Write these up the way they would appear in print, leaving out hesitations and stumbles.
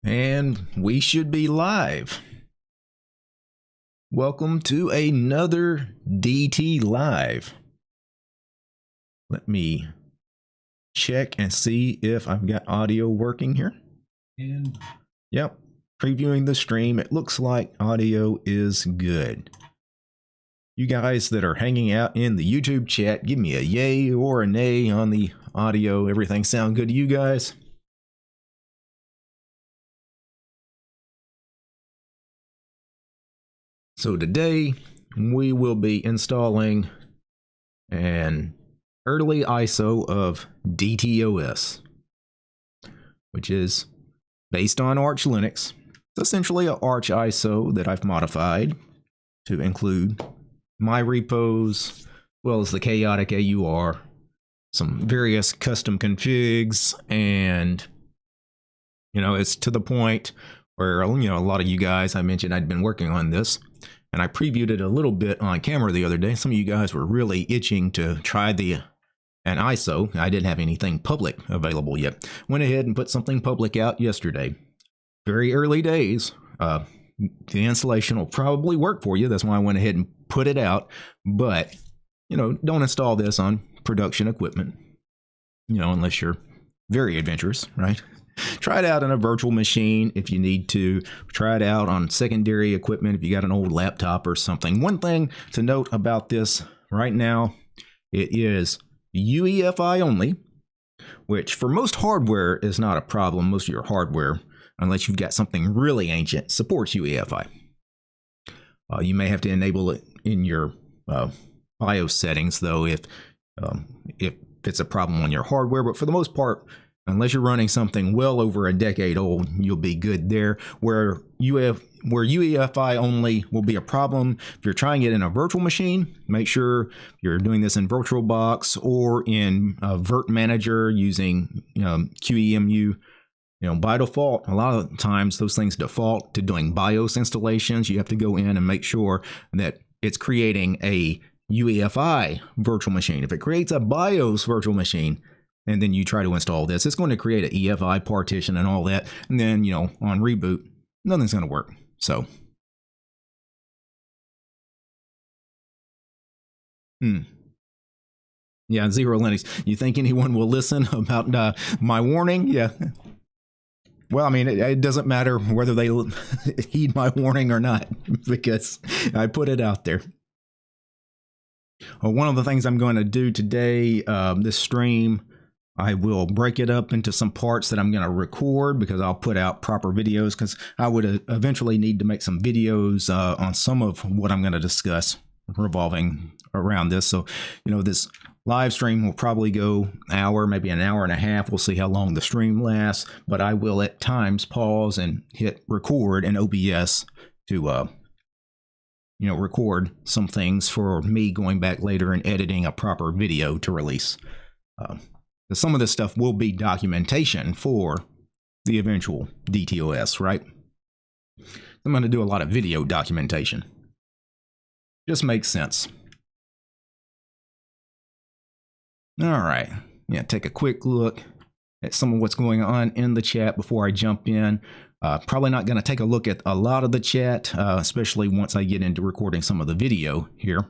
And we should be live. Welcome to another DT Live. Let me check and see if I've got audio working here. And yep, previewing the stream, it looks like audio is good. You guys that are hanging out in the YouTube chat, give me a yay or a nay on the audio. Everything sound good to you guys? So today we will be installing an early ISO of DTOS, which is based on Arch Linux. It's essentially an Arch ISO that I've modified to include my repos, as well as the chaotic AUR, some various custom configs, and it's to the point where a lot of you guys, I mentioned I'd been working on this. And I previewed it a little bit on camera the other day. Some of you guys were really itching to try an ISO. I didn't have anything public available yet. Went ahead and put something public out yesterday. Very early days. The installation will probably work for you. That's why I went ahead and put it out. But, don't install this on production equipment, unless you're very adventurous, right? Try it out on a virtual machine if you need to. Try it out on secondary equipment if you got an old laptop or something. One thing to note about this right now, it is UEFI only, which for most hardware is not a problem. Most of your hardware, unless you've got something really ancient, supports UEFI. You may have to enable it in your BIOS settings, though, if it's a problem on your hardware. But for the most part, unless you're running something well over a decade old, you'll be good there. Where UEFI only will be a problem, if you're trying it in a virtual machine, make sure you're doing this in VirtualBox or in Virt Manager using QEMU. By default, a lot of times those things default to doing BIOS installations. You have to go in and make sure that it's creating a UEFI virtual machine. If it creates a BIOS virtual machine, and then you try to install this, it's going to create an EFI partition and all that. And then, on reboot, nothing's going to work. So, yeah, Zero Linux. You think anyone will listen about my warning? Yeah. Well, I mean, it doesn't matter whether they heed my warning or not, because I put it out there. Well, one of the things I'm going to do today, this stream, I will break it up into some parts that I'm going to record, because I'll put out proper videos, because I would eventually need to make some videos on some of what I'm going to discuss revolving around this. So, this live stream will probably go an hour, maybe an hour and a half. We'll see how long the stream lasts, but I will at times pause and hit record in OBS to record some things for me going back later and editing a proper video to release. Some of this stuff will be documentation for the eventual DTOS, right? I'm going to do a lot of video documentation. Just makes sense. All right. Yeah, take a quick look at some of what's going on in the chat before I jump in. Probably not going to take a look at a lot of the chat, especially once I get into recording some of the video here.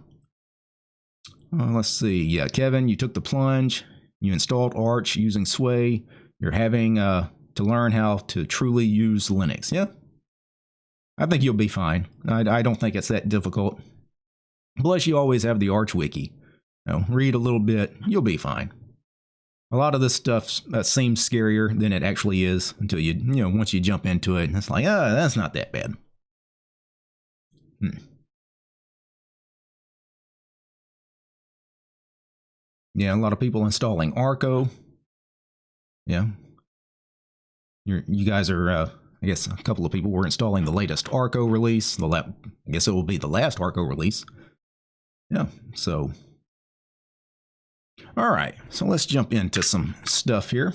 Let's see. Yeah, Kevin, you took the plunge. You installed Arch using Sway. You're having to learn how to truly use Linux. Yeah, I think you'll be fine. I don't think it's that difficult. Plus, you always have the Arch Wiki. Read a little bit. You'll be fine. A lot of this stuff seems scarier than it actually is until once you jump into it. It's like, that's not that bad. Yeah, a lot of people installing Arco. Yeah. You guys are, I guess a couple of people were installing the latest Arco release. I guess it will be the last Arco release. Yeah, so. All right, so let's jump into some stuff here.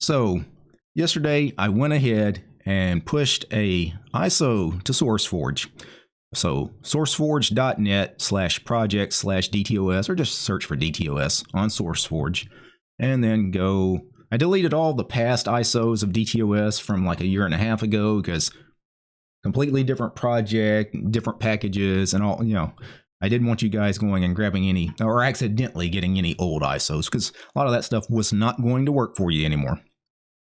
So, yesterday I went ahead and pushed a ISO to SourceForge. So sourceforge.net/project/DTOS, or just search for DTOS on SourceForge, and then go I deleted all the past ISOs of DTOS from like a year and a half ago because completely different project, different packages, and all, I didn't want you guys going and grabbing any or accidentally getting any old ISOs because a lot of that stuff was not going to work for you anymore.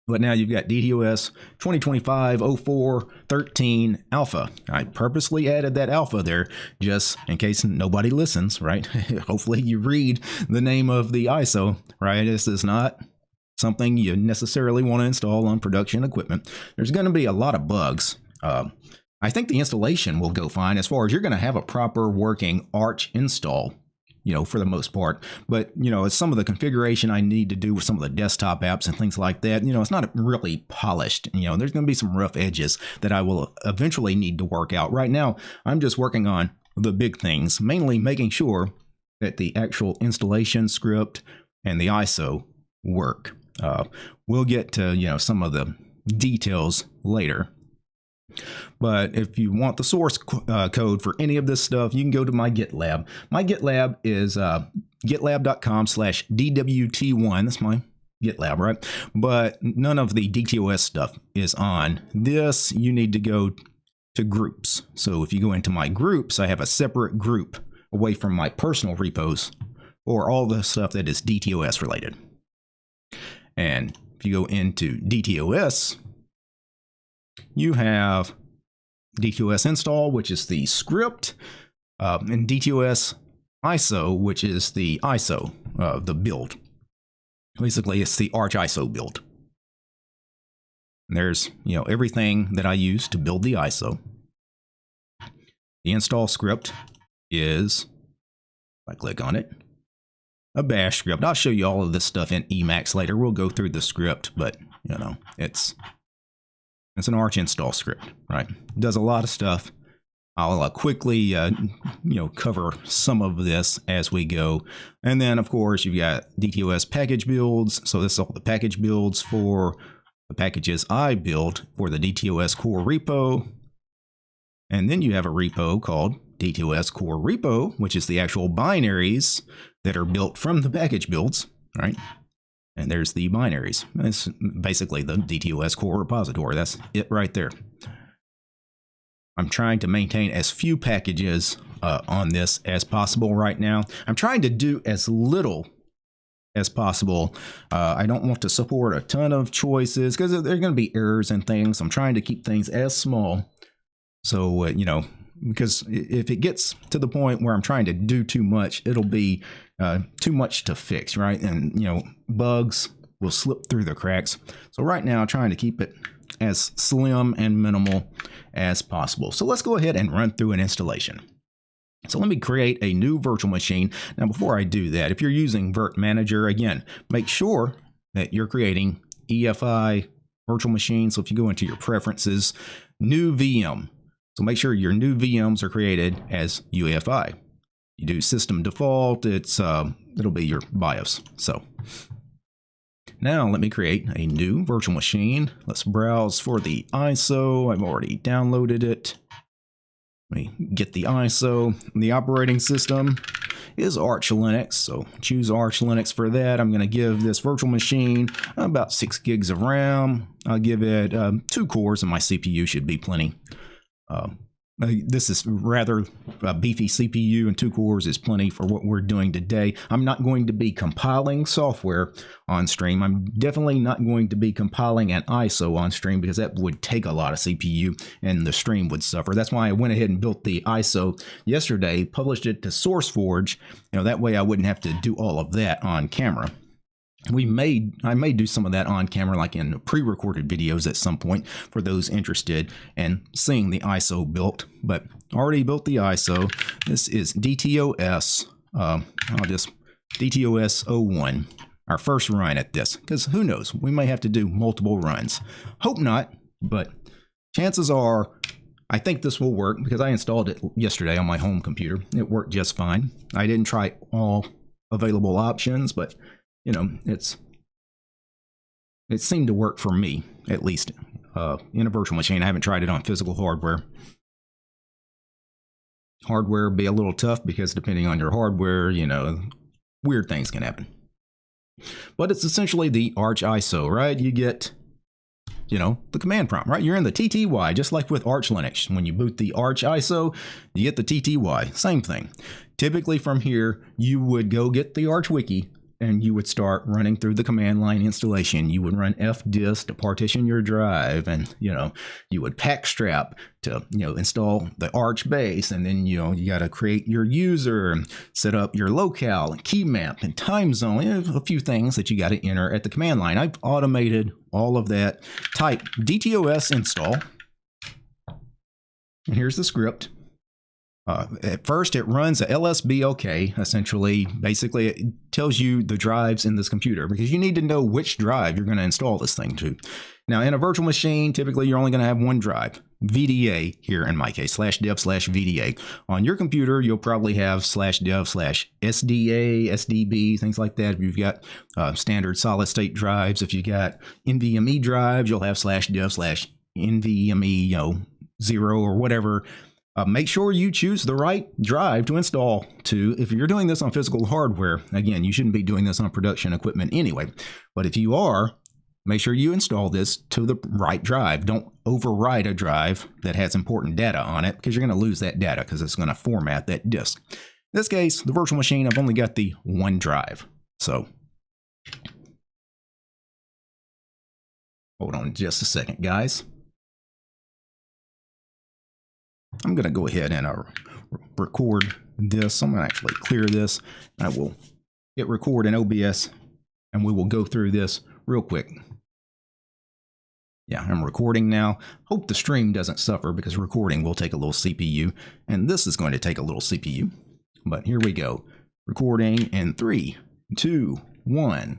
But now you've got DTOS 2025-04-13 alpha. I purposely added that alpha there just in case nobody listens, right? Hopefully you read the name of the ISO, right? This is not something you necessarily want to install on production equipment. There's going to be a lot of bugs. I think the installation will go fine as far as you're going to have a proper working Arch install, for the most part. But, it's some of the configuration I need to do with some of the desktop apps and things like that. It's not really polished. There's going to be some rough edges that I will eventually need to work out. Right now, I'm just working on the big things, mainly making sure that the actual installation script and the ISO work. We'll get to, some of the details later. But if you want the source code for any of this stuff, you can go to my GitLab. My GitLab is gitlab.com/DWT1. That's my GitLab, right? But none of the DTOS stuff is on this. You need to go to groups. So if you go into my groups, I have a separate group away from my personal repos or all the stuff that is DTOS related. And if you go into DTOS, you have DTOS install, which is the script, and DTOS ISO, which is the ISO, the build. Basically, it's the Arch ISO build. And there's, everything that I use to build the ISO. The install script is, if I click on it, a bash script. I'll show you all of this stuff in Emacs later. We'll go through the script, but, it's an Arch install script, right? It does a lot of stuff. I'll quickly, cover some of this as we go. And then, of course, you've got DTOS package builds. So this is all the package builds for the packages I built for the DTOS core repo. And then you have a repo called DTOS core repo, which is the actual binaries that are built from the package builds, right? And there's the binaries. It's basically the DTOS core repository. That's it right there. I'm trying to maintain as few packages on this as possible right now. I'm trying to do as little as possible. I don't want to support a ton of choices because there are going to be errors and things. I'm trying to keep things as small. So, because if it gets to the point where I'm trying to do too much, it'll be too much to fix, right? And, bugs will slip through the cracks. So right now, I'm trying to keep it as slim and minimal as possible. So let's go ahead and run through an installation. So let me create a new virtual machine. Now, before I do that, if you're using Virt Manager, again, make sure that you're creating EFI virtual machine. So if you go into your preferences, new VM. So make sure your new VMs are created as UEFI. You do system default, it'll be your BIOS. So now let me create a new virtual machine. Let's browse for the ISO. I've already downloaded it. Let me get the ISO. The operating system is Arch Linux, so choose Arch Linux for that. I'm going to give this virtual machine about 6 gigs of RAM. I'll give it 2 cores, and my CPU should be plenty. This is rather a beefy CPU, and 2 cores is plenty for what we're doing today. I'm not going to be compiling software on stream. I'm definitely not going to be compiling an ISO on stream because that would take a lot of CPU and the stream would suffer. That's why I went ahead and built the ISO yesterday, published it to SourceForge. That way I wouldn't have to do all of that on camera. I may do some of that on camera, like in pre-recorded videos at some point for those interested in seeing the ISO built, but already built the ISO. This is DTOS, DTOS 01, our first run at this, because who knows, we may have to do multiple runs. Hope not, but chances are, I think this will work because I installed it yesterday on my home computer. It worked just fine. I didn't try all available options, but it seemed to work for me, at least in a virtual machine. I haven't tried it on physical hardware. Hardware be a little tough because depending on your hardware, weird things can happen. But it's essentially the Arch ISO, right? You get, you know, the command prompt, right? You're in the TTY, just like with Arch Linux. When you boot the Arch ISO, you get the TTY, same thing. Typically from here, you would go get the Arch Wiki and you would start running through the command line installation. You would run fdisk to partition your drive, and, you know, you would packstrap to, you know, install the Arch base, and then, you know, you got to create your user and set up your locale and key map and time zone. You know, a few things that you got to enter at the command line. I've automated all of that. Type DTOS install, and here's the script. At first, it runs a lsblk, essentially. Basically, it tells you the drives in this computer, because you need to know which drive you're going to install this thing to. Now, in a virtual machine, typically you're only going to have one drive, VDA here in my case, /dev/VDA. On your computer, you'll probably have /dev/SDA, SDB, things like that. If you've got standard solid state drives, if you've got NVMe drives, you'll have /dev/NVMe, you know, 0 or whatever. Make sure you choose the right drive to install to. If you're doing this on physical hardware, again, you shouldn't be doing this on production equipment anyway. But if you are, make sure you install this to the right drive. Don't overwrite a drive that has important data on it, because you're going to lose that data because it's going to format that disk. In this case, the virtual machine, I've only got the one drive. So hold on just a second, guys. I'm going to go ahead and record this. I'm going to actually clear this. I will hit record in OBS, and we will go through this real quick. Yeah, I'm recording now. Hope the stream doesn't suffer, because recording will take a little CPU, and this is going to take a little CPU. But here we go. Recording in 3, 2, 1.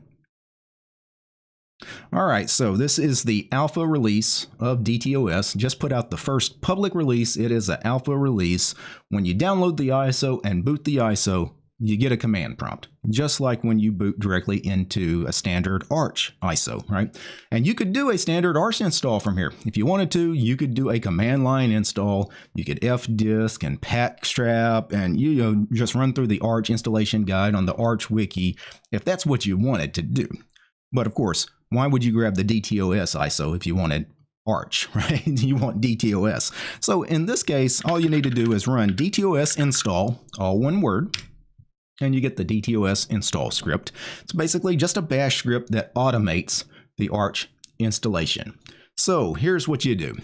All right, so this is the alpha release of DTOS. Just put out the first public release. It is an alpha release. When you download the ISO and boot the ISO, you get a command prompt, just like when you boot directly into a standard Arch ISO, right? And you could do a standard Arch install from here. If you wanted to, you could do a command line install. You could fdisk and packstrap, and you know, just run through the Arch installation guide on the Arch Wiki if that's what you wanted to do. But of course, why would you grab the DTOS ISO if you wanted Arch, right? You want DTOS. So in this case, all you need to do is run DTOS install, all one word, and you get the DTOS install script. It's basically just a bash script that automates the Arch installation. So here's what you do.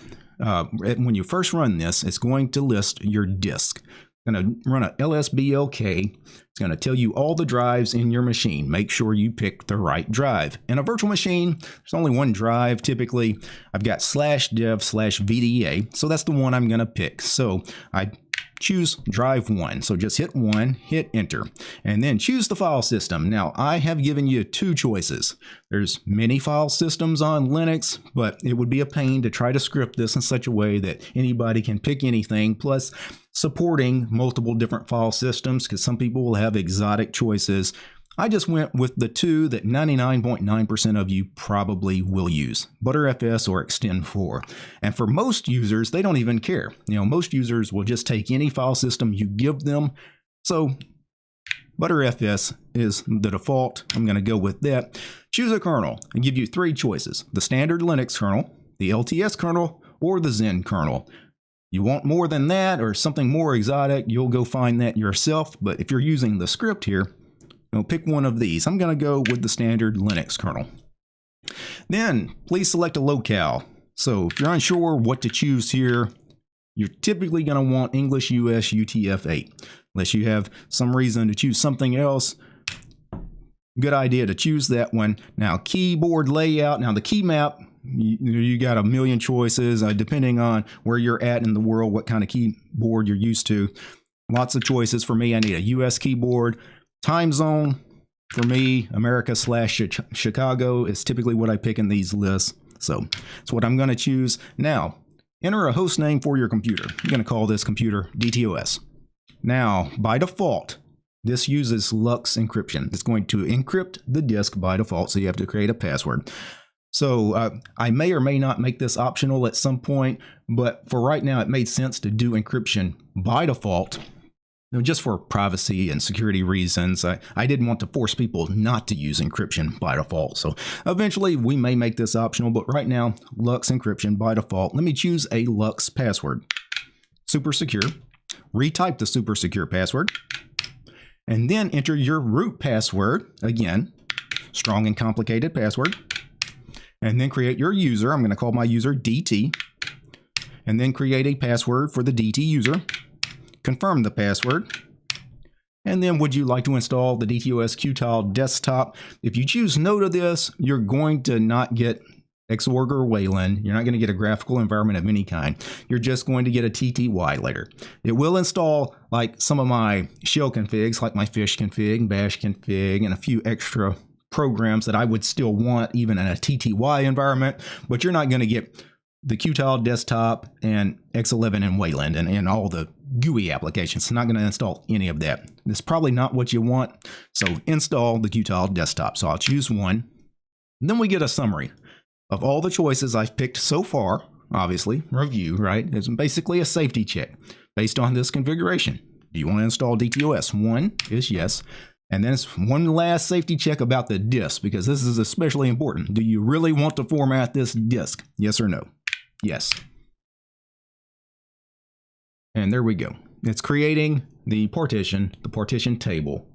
When you first run this, it's going to list your disk. It's going to run a lsblk. It's going to tell you all the drives in your machine. Make sure you pick the right drive. In a virtual machine, there's only one drive typically. I've got /dev/VDA, so that's the one I'm going to pick. So I choose drive 1. So just hit 1, hit enter, and then choose the file system. Now, I have given you two choices. There's many file systems on Linux, but it would be a pain to try to script this in such a way that anybody can pick anything, plus supporting multiple different file systems, because some people will have exotic choices. I just went with the two that 99.9% of you probably will use, ButterFS or Extend4. And for most users, they don't even care. You know, most users will just take any file system you give them. So ButterFS is the default. I'm going to go with that. Choose a kernel and give you three choices: the standard Linux kernel, the LTS kernel, or the Zen kernel. You want more than that or something more exotic, you'll go find that yourself. But if you're using the script here, pick one of these. I'm going to go with the standard Linux kernel. Then please select a locale. So if you're unsure what to choose here, you're typically going to want English US UTF-8. Unless you have some reason to choose something else, good idea to choose that one. Now, keyboard layout. Now, the key map, you got a million choices depending on where you're at in the world, what kind of keyboard you're used to. Lots of choices. For me, I need a US keyboard. Time zone, for me, America/Chicago is typically what I pick in these lists. So that's what I'm going to choose. Now, enter a host name for your computer. I'm going to call this computer DTOS. Now, by default, this uses Lux encryption. It's going to encrypt the disk by default, so you have to create a password. So I may or may not make this optional at some point, but for right now, it made sense to do encryption by default. just for privacy and security reasons. I didn't want to force people not to use encryption by default. So eventually we may make this optional, but right now, Lux encryption by default. Let me choose a Lux password. Super secure. Retype the super secure password. And then enter your root password. Again, strong and complicated password. And then create your user. I'm going to call my user DT. And then create a password for the DT user. Confirm the password. And then would you like to install the DTOS Qtile desktop? If you choose no to this, you're going to not get Xorg or Wayland. You're not going to get a graphical environment of any kind. You're just going to get a TTY later. It will install like some of my shell configs, like my fish config, bash config, and a few extra programs that I would still want even in a TTY environment, but you're not going to get the Qtile desktop and X11 and Wayland and all the GUI applications. It's not going to install any of that. It's probably not what you want. So install the Qtile desktop. So I'll choose one. And then we get a summary of all the choices I've picked so far. Obviously, review, right? It's basically a safety check based on this configuration. Do you want to install DTOS? 1 is yes. And then it's one last safety check about the disk, because this is especially important. Do you really want to format this disk? Yes or no? Yes. And there we go. It's creating the partition table.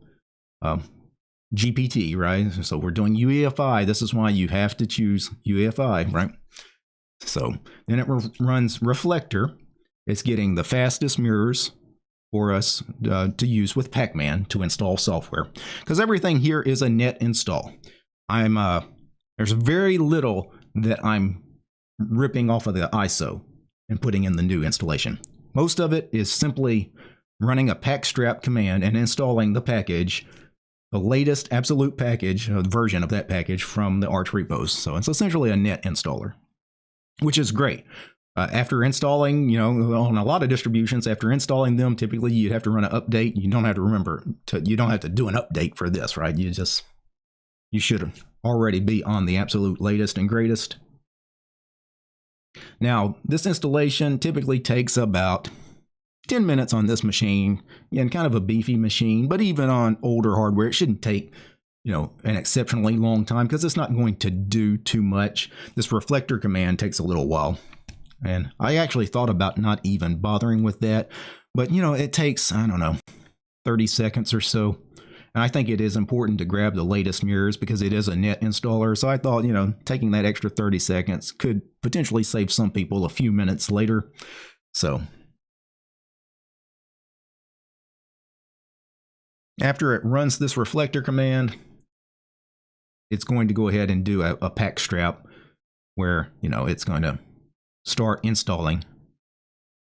GPT, right? So we're doing UEFI. This is why you have to choose UEFI, right? So then it runs reflector. It's getting the fastest mirrors for us to use with Pacman to install software, because everything here is a net install. There's very little that I'm ripping off of the ISO and putting in the new installation. Most of it is simply running a pacstrap command and installing the package, the latest absolute package, version of that package from the Arch repos. So it's essentially a net installer, which is great. After installing, on a lot of distributions, after installing them, typically you'd have to run an update. You don't have to you don't have to do an update for this, right? You should already be on the absolute latest and greatest. Now, this installation typically takes about 10 minutes on this machine, and kind of a beefy machine, but even on older hardware, it shouldn't take, an exceptionally long time, because it's not going to do too much. This reflector command takes a little while. And I actually thought about not even bothering with that, but it takes, 30 seconds or so. And I think it is important to grab the latest mirrors because it is a net installer. So I thought, taking that extra 30 seconds could potentially save some people a few minutes later. So after it runs this reflector command, it's going to go ahead and do a pack strap where, it's going to start installing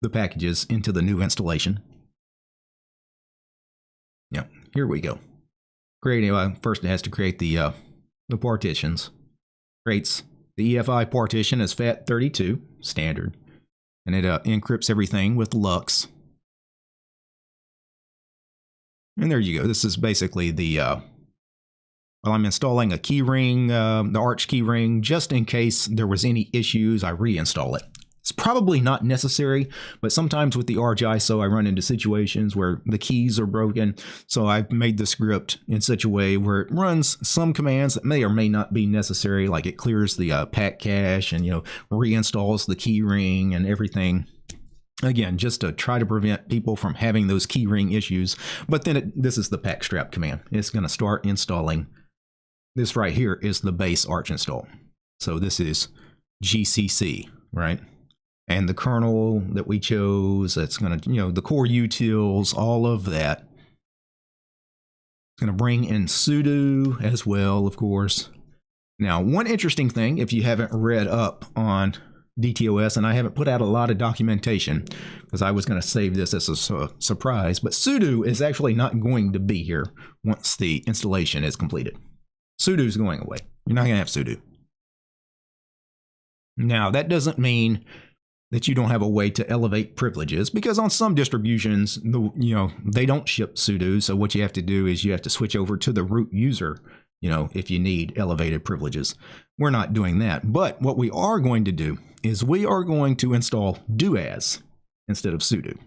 the packages into the new installation. Yeah, here we go. First it has to create the partitions. Creates the EFI partition as FAT32 standard, and it encrypts everything with Lux. And there you go. This is basically the I'm installing a keyring, the Arch keyring, just in case there was any issues. I reinstall it. It's probably not necessary, but sometimes with the Arch ISO, I run into situations where the keys are broken. So I've made the script in such a way where it runs some commands that may or may not be necessary, like it clears the pack cache and, reinstalls the keyring and everything. Again, just to try to prevent people from having those keyring issues. But then this is the pack strap command. It's going to start installing. This right here is the base Arch install. So this is GCC, right? And the kernel that we chose, that's going to, the core utils, all of that. It's going to bring in sudo as well, of course. Now, one interesting thing, if you haven't read up on DTOS, and I haven't put out a lot of documentation because I was going to save this as a surprise, but sudo is actually not going to be here once the installation is completed. Sudo is going away. You're not going to have sudo. Now, that doesn't mean that you don't have a way to elevate privileges, because on some distributions, they don't ship sudo. So what you have to do is you have to switch over to the root user, if you need elevated privileges. We're not doing that. But what we are going to do is we are going to install doas instead of sudo.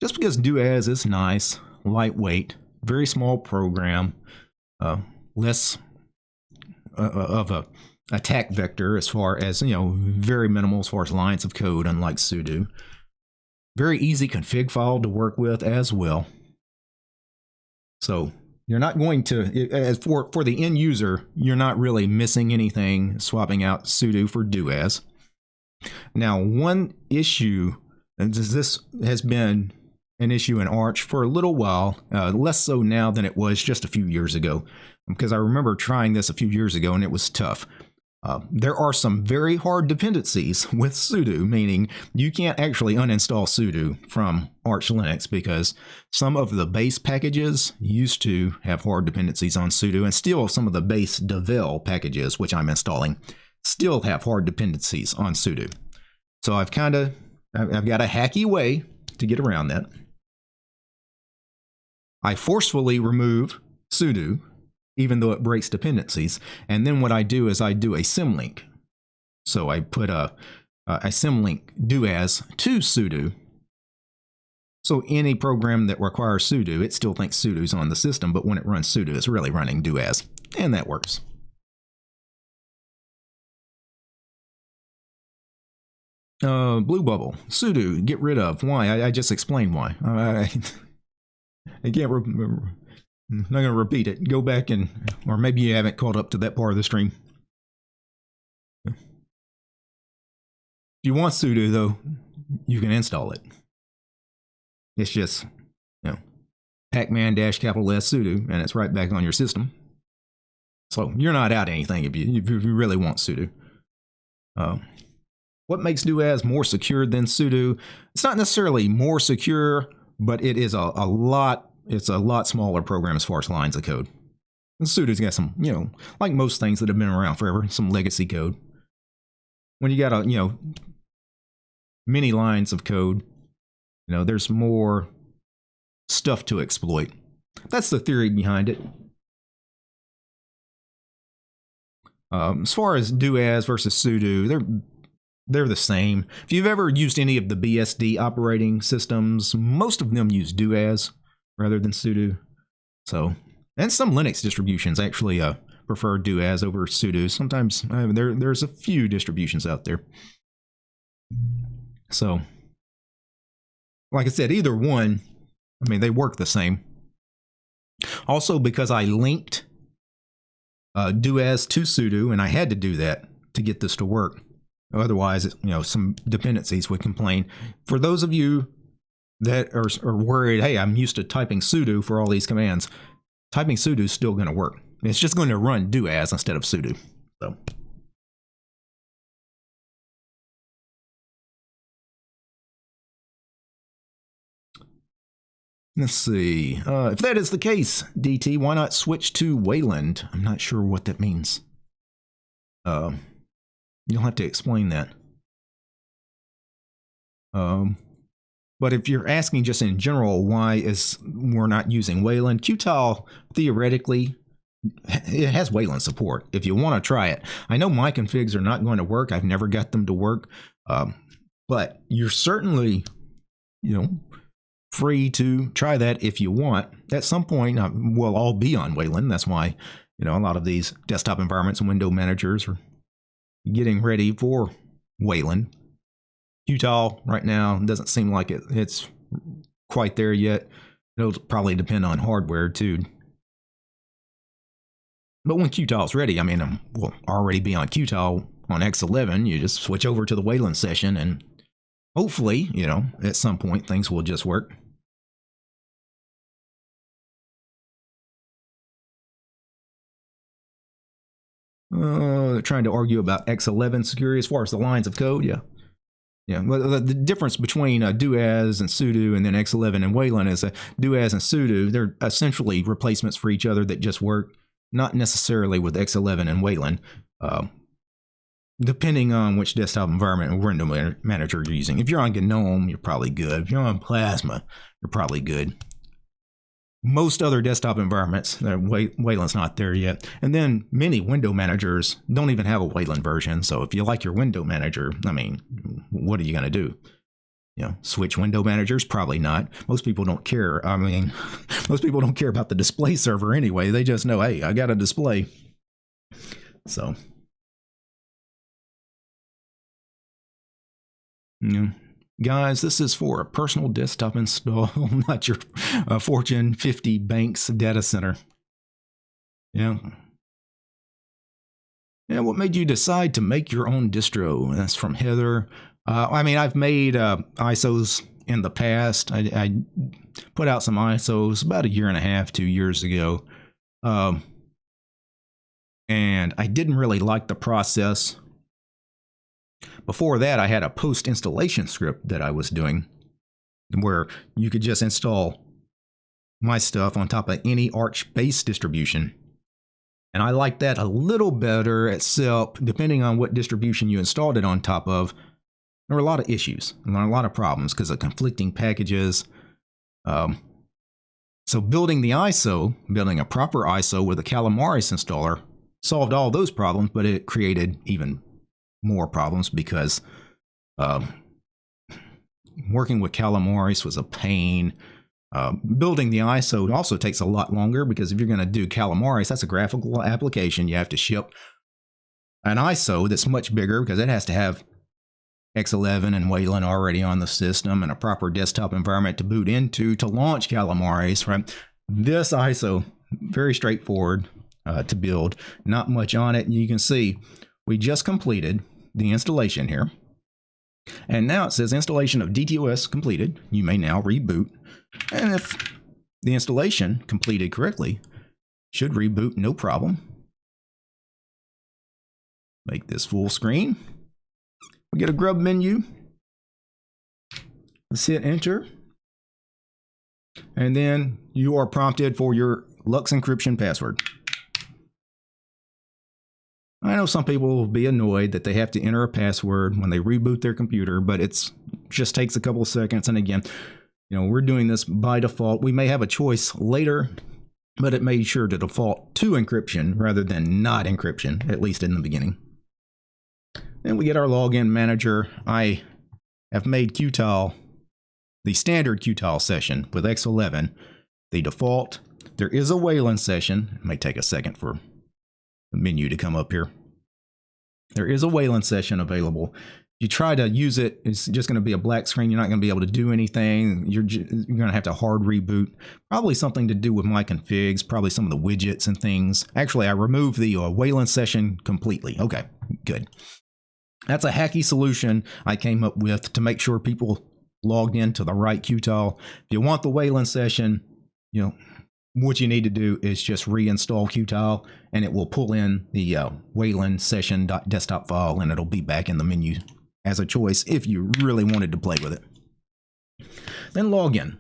just because DTOS is nice, lightweight, very small program, less of a attack vector as far as, very minimal as far as lines of code, unlike sudo. Very easy config file to work with as well. So you're not going to, as for the end user, you're not really missing anything swapping out sudo for DTOS. Now, one issue, and this has been an issue in Arch for a little while, less so now than it was just a few years ago, because I remember trying this a few years ago and it was tough. There are some very hard dependencies with sudo, meaning you can't actually uninstall sudo from Arch Linux because some of the base packages used to have hard dependencies on sudo, and still some of the base devel packages, which I'm installing, still have hard dependencies on sudo. So I've got a hacky way to get around that. I forcefully remove sudo, even though it breaks dependencies. And then what I do is I do a symlink. So I put a symlink DTOS to sudo. So any program that requires sudo, it still thinks sudo's on the system, but when it runs sudo, it's really running DTOS. And that works. Blue bubble, sudo, get rid of. Why? I just explained why. I can't remember. I'm not going to repeat it. Go back or maybe you haven't caught up to that part of the stream. If you want sudo, though, you can install it. It's just, pacman -S sudo, and it's right back on your system. So you're not out anything if you really want sudo. What makes DTOS more secure than sudo? It's not necessarily more secure, but it is it's a lot smaller program as far as lines of code. And sudo's got some, like most things that have been around forever, some legacy code. When you got many lines of code, there's more stuff to exploit. That's the theory behind it. As far as DTOS versus sudo, they're the same. If you've ever used any of the BSD operating systems, most of them use DTOS rather than sudo. So, and some Linux distributions actually prefer DTOS over sudo. Sometimes there's a few distributions out there. So, like I said, either one, they work the same. Also, because I linked DTOS to sudo, and I had to do that to get this to work. Otherwise, some dependencies would complain. For those of you that are worried, hey, I'm used to typing sudo for all these commands, typing sudo is still going to work. It's just going to run DTOS instead of sudo. So, let's see. If that is the case, DT, why not switch to Wayland? I'm not sure what that means. You'll have to explain that. But if you're asking just in general why we're not using Wayland, Qtile theoretically it has Wayland support if you want to try it. I know my configs are not going to work. I've never got them to work, but you're certainly free to try that if you want. At some point, we'll all be on Wayland. That's why a lot of these desktop environments and window managers are getting ready for Wayland. Qtile right now doesn't seem like it's quite there yet. It'll probably depend on hardware too. But when Qtile's ready, we'll already be on Qtile on X11. You just switch over to the Wayland session and hopefully, at some point things will just work. They're trying to argue about X11 security as far as the lines of code. Yeah. Well, the difference between DTOS and sudo and then X11 and Wayland is that DTOS and sudo, they're essentially replacements for each other that just work, not necessarily with X11 and Wayland, depending on which desktop environment and window manager you're using. If you're on GNU, you're probably good. If you're on Plasma, you're probably good. Most other desktop environments, Wayland's not there yet. And then many window managers don't even have a Wayland version. So if you like your window manager, what are you going to do? You know, switch window managers, probably not. Most people don't care. I mean, most people don't care about the display server anyway. They just know, hey, I got a display. So, guys, this is for a personal desktop install, not your Fortune 50 bank's data center. Yeah. Yeah, what made you decide to make your own distro? That's from Heather. I mean, I've made ISOs in the past. I put out some ISOs about 1.5 years, 2 years ago. And I didn't really like the process. Before that, I had a post-installation script that I was doing where you could just install my stuff on top of any Arch-based distribution. And I like that a little better, except depending on what distribution you installed it on top of, there were a lot of issues, a lot of problems because of conflicting packages. So building the ISO, building a proper ISO with a Calamares installer solved all those problems, but it created even more problems because working with Calamares was a pain. Building the ISO also takes a lot longer because if you're going to do Calamares, that's a graphical application. You have to ship an ISO that's much bigger because it has to have X11 and Wayland already on the system and a proper desktop environment to boot into to launch Calamares. Right? This ISO, very straightforward to build, not much on it. And you can see we just completed the installation here. And now it says installation of DTOS completed. You may now reboot. And if the installation completed correctly, should reboot no problem. Make this full screen. We get a grub menu. Let's hit enter. And then you are prompted for your Lux encryption password. I know some people will be annoyed that they have to enter a password when they reboot their computer, but it just takes a couple of seconds. And again, you know, we're doing this by default. We may have a choice later, but it made sure to default to encryption rather than not encryption, at least in the beginning. Then we get our login manager. I have made Qtile the standard Qtile session with X11, the default. There is a Wayland session. It may take a second for the menu to come up here. There is a Wayland session available. You try to use it, it's just going to be a black screen. You're not going to be able to do anything. You're going to have to hard reboot. Probably something to do with my configs, probably some of the widgets and things. Actually, I removed the Wayland session completely. Okay, good. That's a hacky solution I came up with to make sure people logged into the right Qtile. If you want the Wayland session, you know, what you need to do is just reinstall Qtile and it will pull in the Wayland session.desktop file and it'll be back in the menu as a choice if you really wanted to play with it. Then log in.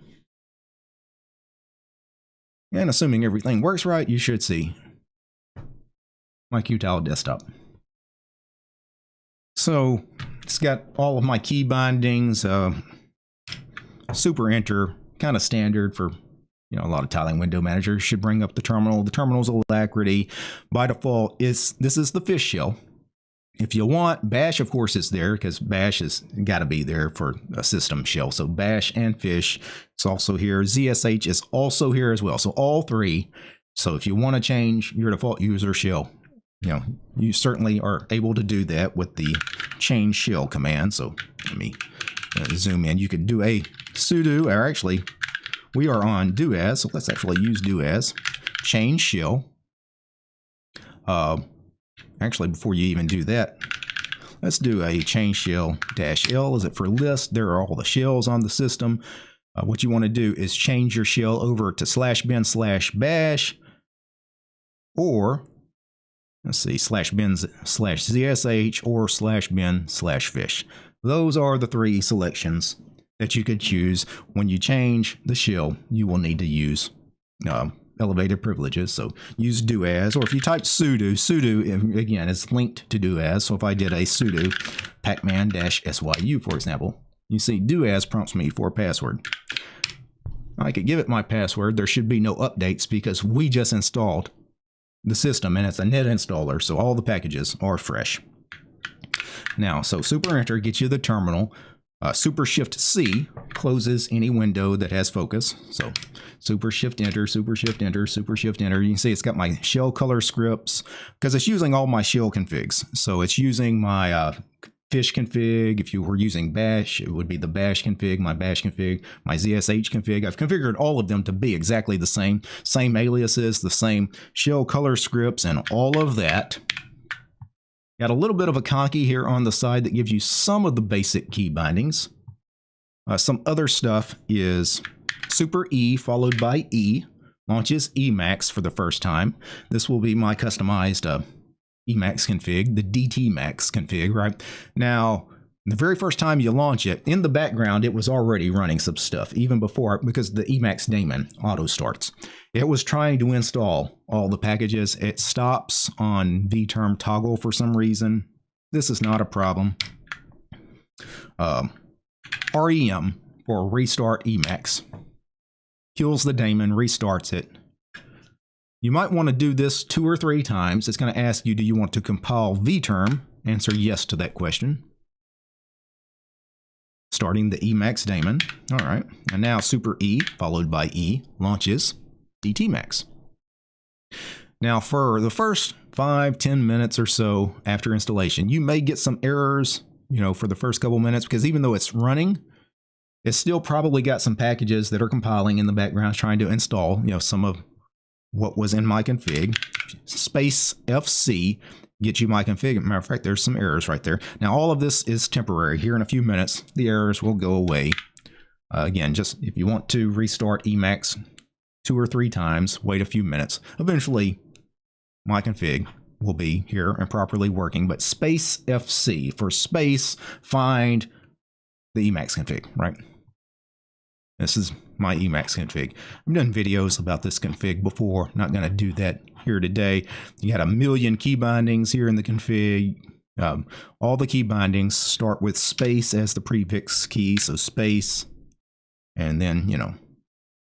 And assuming everything works right, you should see my Qtile desktop. So it's got all of my key bindings, super enter, kind of standard for, you know, a lot of tiling window managers. Should bring up the terminal. The terminal's Alacrity. By default, this is the fish shell. If you want, bash, of course, is there because bash has got to be there for a system shell. So bash and fish is also here. ZSH is also here as well. So all three. So if you want to change your default user shell, you know, you certainly are able to do that with the change shell command. So let me zoom in. You could do a sudo, or actually, we are on do as, so let's actually use do as change shell. Actually, before you even do that, let's do a change shell -L. Is it for list? There are all the shells on the system. What you want to do is change your shell over to /bin/bash, or let's see, /bin/zsh or /bin/fish. Those are the three selections that you could choose. When you change the shell, you will need to use elevated privileges. So use do as, or if you type sudo again is linked to do as. So if I did a sudo pacman-syu, for example, you see do as prompts me for a password. I could give it my password. There should be no updates because we just installed the system and it's a net installer. So all the packages are fresh. Now, so super enter gets you the terminal. Super Shift C closes any window that has focus. So Super Shift Enter, Super Shift Enter, Super Shift Enter. You can see it's got my shell color scripts because it's using all my shell configs. So it's using my fish config. If you were using bash, it would be the bash config, my bash config, my ZSH config. I've configured all of them to be exactly the same aliases, the same shell color scripts, and all of that. Got a little bit of a conky here on the side that gives you some of the basic key bindings. Some other stuff is Super E followed by E, launches Emacs for the first time. This will be my customized Emacs config, the dtmax config, right? Now, the very first time you launch it, in the background, it was already running some stuff, even before, because the Emacs daemon auto starts. It was trying to install all the packages. It stops on vterm toggle for some reason. This is not a problem. REM for restart Emacs kills the daemon, restarts it. You might want to do this 2 or 3 times. It's going to ask you, do you want to compile vterm? Answer yes to that question. Starting the Emacs daemon. All right. And now Super E followed by E launches dtmax. Now for the first 5-10 minutes or so after installation, you may get some errors, for the first couple minutes, because even though it's running, it's still probably got some packages that are compiling in the background trying to install, some of what was in my config. Space FC gets you my config. Matter of fact, there's some errors right there. Now, all of this is temporary. Here in a few minutes, the errors will go away. Again, just if you want to restart Emacs 2 or 3 times, wait a few minutes. Eventually, my config will be here and properly working. But space FC for space, find the Emacs config, right? This is my Emacs config. I've done videos about this config before. Not going to do that here today. You got a million key bindings here in the config. All the key bindings start with space as the prefix key, so space, and then,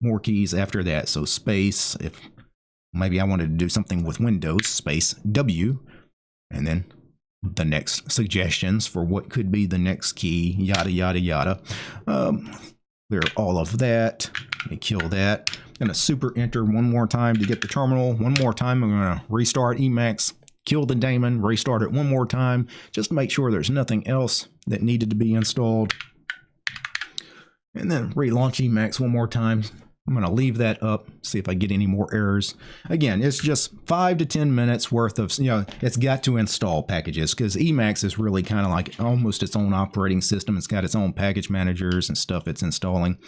more keys after that. So space, if maybe I wanted to do something with Windows, space W, and then the next suggestions for what could be the next key, yada, yada, yada. Clear all of that. Let me kill that. I'm going to super enter one more time to get the terminal. One more time, I'm going to restart Emacs, kill the daemon, restart it one more time, just to make sure there's nothing else that needed to be installed. And then relaunch Emacs one more time. I'm going to leave that up, see if I get any more errors. Again, it's just 5 to 10 minutes worth of, it's got to install packages, because Emacs is really kind of like almost its own operating system. It's got its own package managers and stuff it's installing.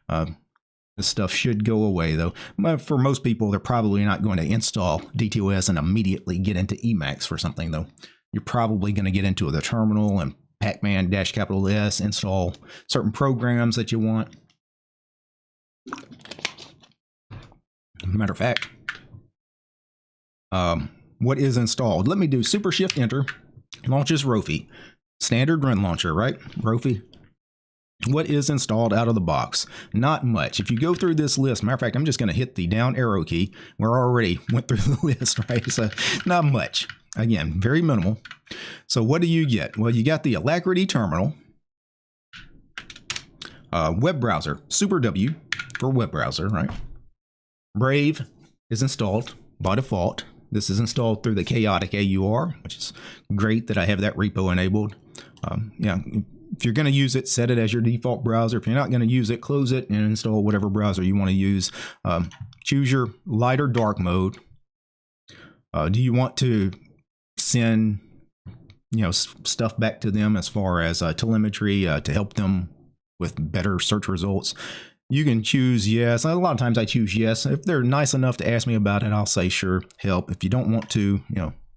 This stuff should go away, though. But for most people, they're probably not going to install DTOS and immediately get into Emacs for something, though. You're probably going to get into the terminal and Pacman-S, install certain programs that you want. Matter of fact, what is installed? Let me do Super Shift Enter, launches Rofi. Standard run launcher, right? Rofi. What is installed out of the box? Not much. If you go through this list, matter of fact, I'm just going to hit the down arrow key. We're already went through the list, right? So not much. Again, very minimal. So what do you get? Well, you got the Alacrity terminal, web browser, Super W for web browser, right? Brave is installed by default. This is installed through the chaotic AUR, which is great that I have that repo enabled. If you're going to use it, set it as your default browser. If you're not going to use it, close it and install whatever browser you want to use. Choose your light or dark mode. Do you want to send stuff back to them as far as telemetry to help them with better search results? You can choose yes. A lot of times I choose yes. If they're nice enough to ask me about it, I'll say sure, help. If you don't want to,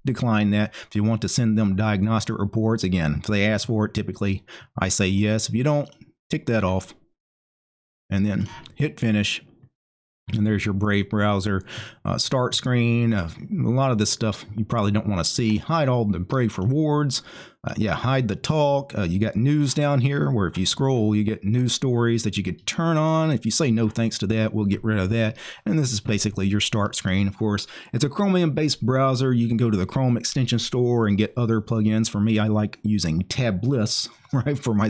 decline that. If you want to send them diagnostic reports, again, if they ask for it, typically I say yes. If you don't, tick that off and then hit finish. And there's your Brave browser start screen. A lot of this stuff you probably don't want to see. Hide all the Brave rewards. Yeah, hide the talk. You got news down here where if you scroll, you get news stories that you could turn on. If you say no thanks to that, we'll get rid of that. And this is basically your start screen, of course. It's a Chromium-based browser. You can go to the Chrome extension store and get other plugins. For me, I like using Tab Bliss, right, for my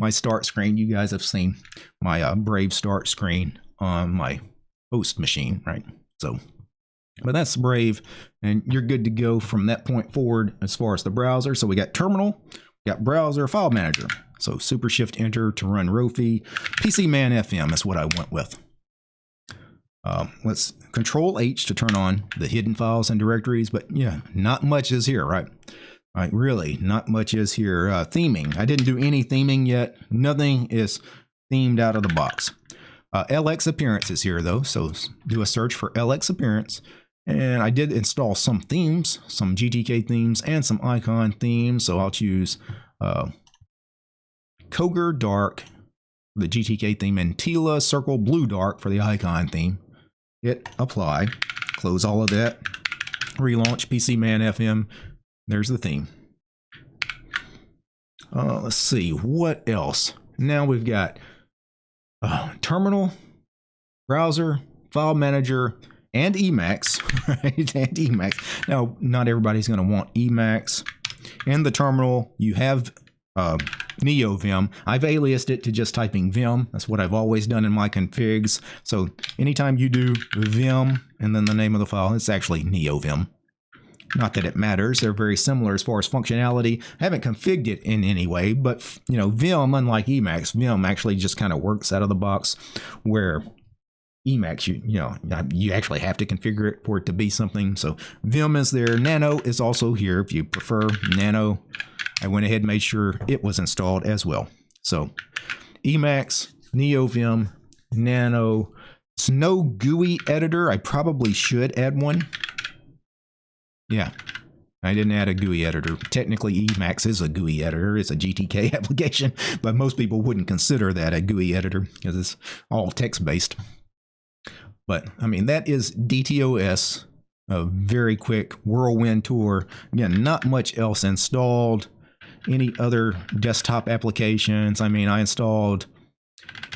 start screen. You guys have seen my Brave start screen on my host machine, right? So, but that's Brave, and you're good to go from that point forward as far as the browser. So we got terminal, we got browser, file manager. So super shift enter to run Rofi. PC Man FM is what I went with. Let's control H to turn on the hidden files and directories, but yeah, not much is here, right? All right, really, not much is here. Theming, I didn't do any theming yet. Nothing is themed out of the box. LX appearance is here though, so do a search for LX appearance. And I did install some themes, some GTK themes and some icon themes. So I'll choose Koger Dark, the GTK theme, and Tila Circle Blue Dark for the icon theme. Hit apply, close all of that, relaunch PC Man FM. There's the theme. Let's see, what else? Now we've got terminal, browser, file manager, and Emacs, right? And Emacs. Now, not everybody's going to want Emacs. In the terminal, you have NeoVim. I've aliased it to just typing Vim. That's what I've always done in my configs. So anytime you do Vim and then the name of the file, it's actually NeoVim. Not that it matters. They're very similar as far as functionality. I haven't configured it in any way, but you know, Vim, unlike Emacs, Vim actually just kind of works out of the box, where Emacs, you actually have to configure it for it to be something. So Vim is there. Nano is also here if you prefer Nano. I went ahead and made sure it was installed as well. So Emacs, NeoVim, Nano. It's no GUI editor. I probably should add one. Yeah, I didn't add a GUI editor. Technically, Emacs is a GUI editor. It's a GTK application, but most people wouldn't consider that a GUI editor because it's all text-based. But, I mean, that is DTOS, a very quick whirlwind tour. Again, not much else installed. Any other desktop applications? I mean, I installed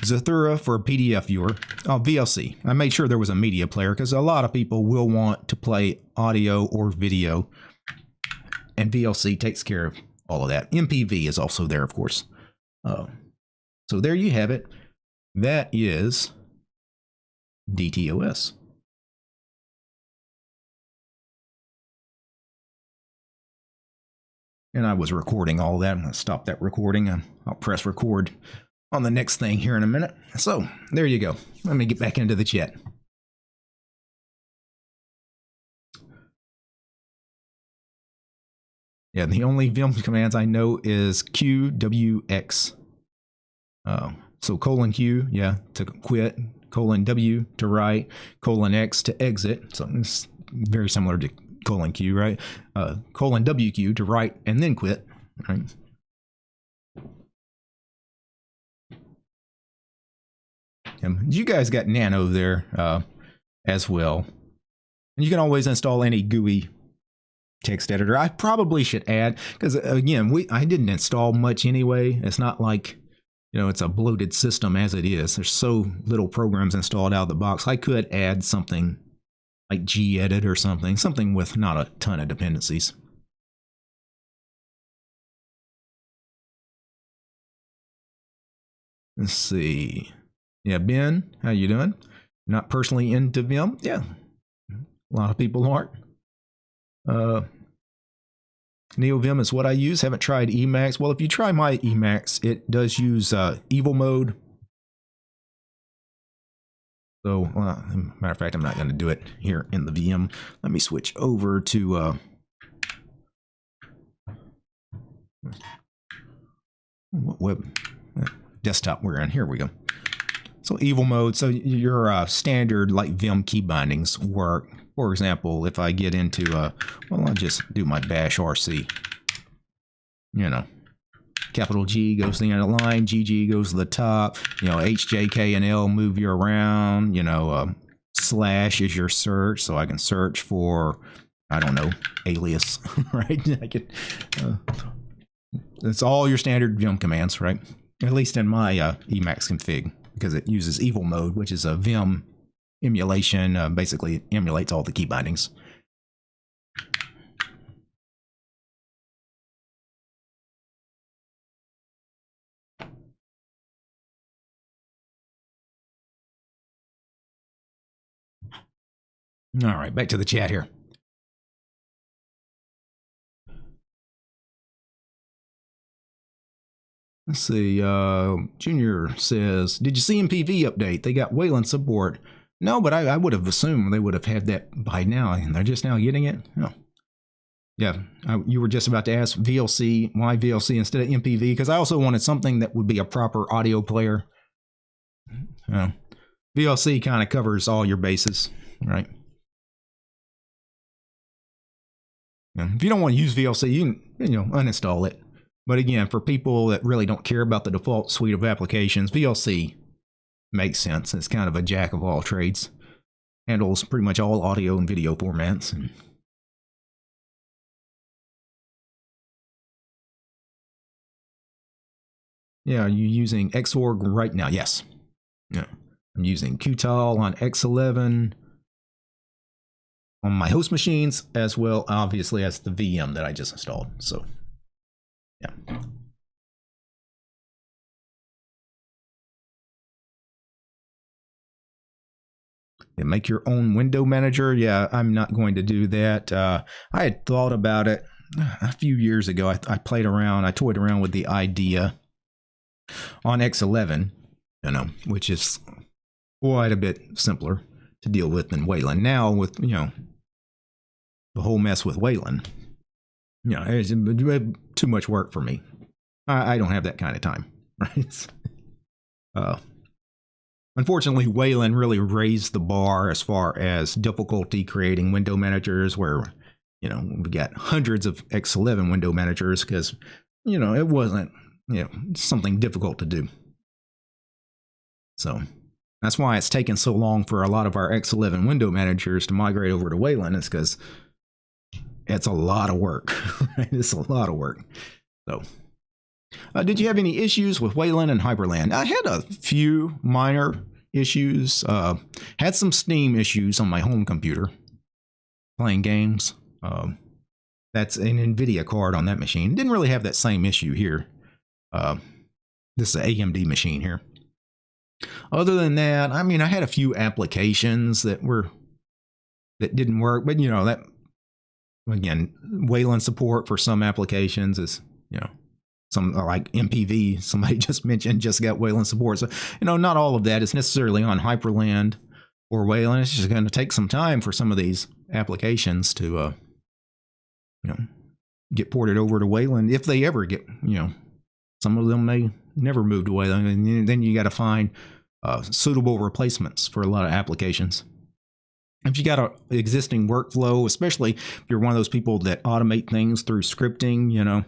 Zathura for a PDF viewer. Oh, VLC. I made sure there was a media player because a lot of people will want to play audio or video, and VLC takes care of all of that. MPV is also there, of course. So there you have it. That is DTOS. And I was recording all of that. I'm going to stop that recording and I'll press record on the next thing here in a minute. So there you go. Let me get back into the chat. Yeah, the only Vim commands I know is QWX. So :Q, yeah, to quit, :W to write, :X to exit. So it's very similar to :Q, right? :WQ to write and then quit, right? You guys got Nano there as well. And you can always install any GUI text editor. I probably should add, because again, I didn't install much anyway. It's not like, you know, it's a bloated system as it is. There's so little programs installed out of the box. I could add something like gedit or something with not a ton of dependencies. Let's see. Yeah, Ben, how you doing? Not personally into Vim? Yeah, a lot of people aren't. NeoVim is what I use. Haven't tried Emacs. Well, if you try my Emacs, it does use evil mode. So, matter of fact, I'm not going to do it here in the VM. Let me switch over to what web desktop we're in. Here we go. So evil mode. So your standard like Vim key bindings work. For example, if I get into well, I'll just do my bash RC. You know, capital G goes to the end of the line, GG goes to the top. You know, H, J, K, and L move you around. You know, / is your search, so I can search for, I don't know, alias, right? I could, it's all your standard Vim commands, right? At least in my Emacs config, because it uses evil mode, which is a Vim emulation. Basically, it emulates all the key bindings. All right, back to the chat here. Let's see. Junior says, "Did you see MPV update? They got Wayland support." No, but I would have assumed they would have had that by now, and they're just now getting it. Oh. Yeah, you were just about to ask VLC, why VLC instead of MPV? Because I also wanted something that would be a proper audio player. VLC kind of covers all your bases, right? If you don't want to use VLC, you can uninstall it. But again, for people that really don't care about the default suite of applications, VLC makes sense. It's kind of a jack of all trades. Handles pretty much all audio and video formats. And yeah, are you using Xorg right now? Yes. Yeah. I'm using Qtile on X11 on my host machines, as well, obviously, as the VM that I just installed. So, yeah. Make your own window manager. Yeah, I'm not going to do that. I had thought about it a few years ago. I played around. I toyed around with the idea on X11, which is quite a bit simpler to deal with than Wayland. Now with, the whole mess with Wayland, it's too much work for me. I don't have that kind of time, right? Unfortunately, Wayland really raised the bar as far as difficulty creating window managers, where, we got hundreds of X11 window managers because, it wasn't, something difficult to do. So that's why it's taken so long for a lot of our X11 window managers to migrate over to Wayland. It's because it's a lot of work. It's a lot of work. So, did you have any issues with Wayland and Hyperland? I had a few minor issues. Had some Steam issues on my home computer playing games. That's an NVIDIA card on that machine. Didn't really have that same issue here. This is an AMD machine here. Other than that, I had a few applications that didn't work, but that, again, Wayland support for some applications is, some like MPV, somebody just mentioned, just got Wayland support. So, not all of that is necessarily on Hyperland or Wayland. It's just going to take some time for some of these applications to, get ported over to Wayland, if they ever get, some of them may never move to Wayland, and then you got to find suitable replacements for a lot of applications. If you got an existing workflow, especially if you're one of those people that automate things through scripting,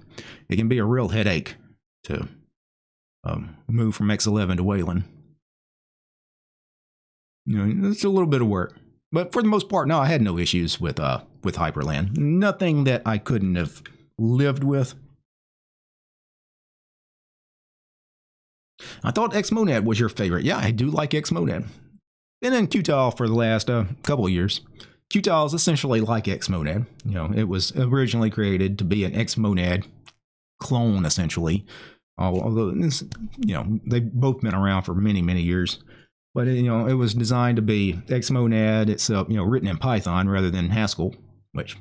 it can be a real headache to move from X11 to Wayland. It's a little bit of work, but for the most part, no, I had no issues with Hyperland. Nothing that I couldn't have lived with. I thought Xmonad was your favorite. Yeah, I do like Xmonad. Been in Qtile for the last couple of years. Qtile is essentially like Xmonad. It was originally created to be an Xmonad clone, essentially. Although, they've both been around for many, many years. But, it was designed to be Xmonad itself, written in Python rather than Haskell, which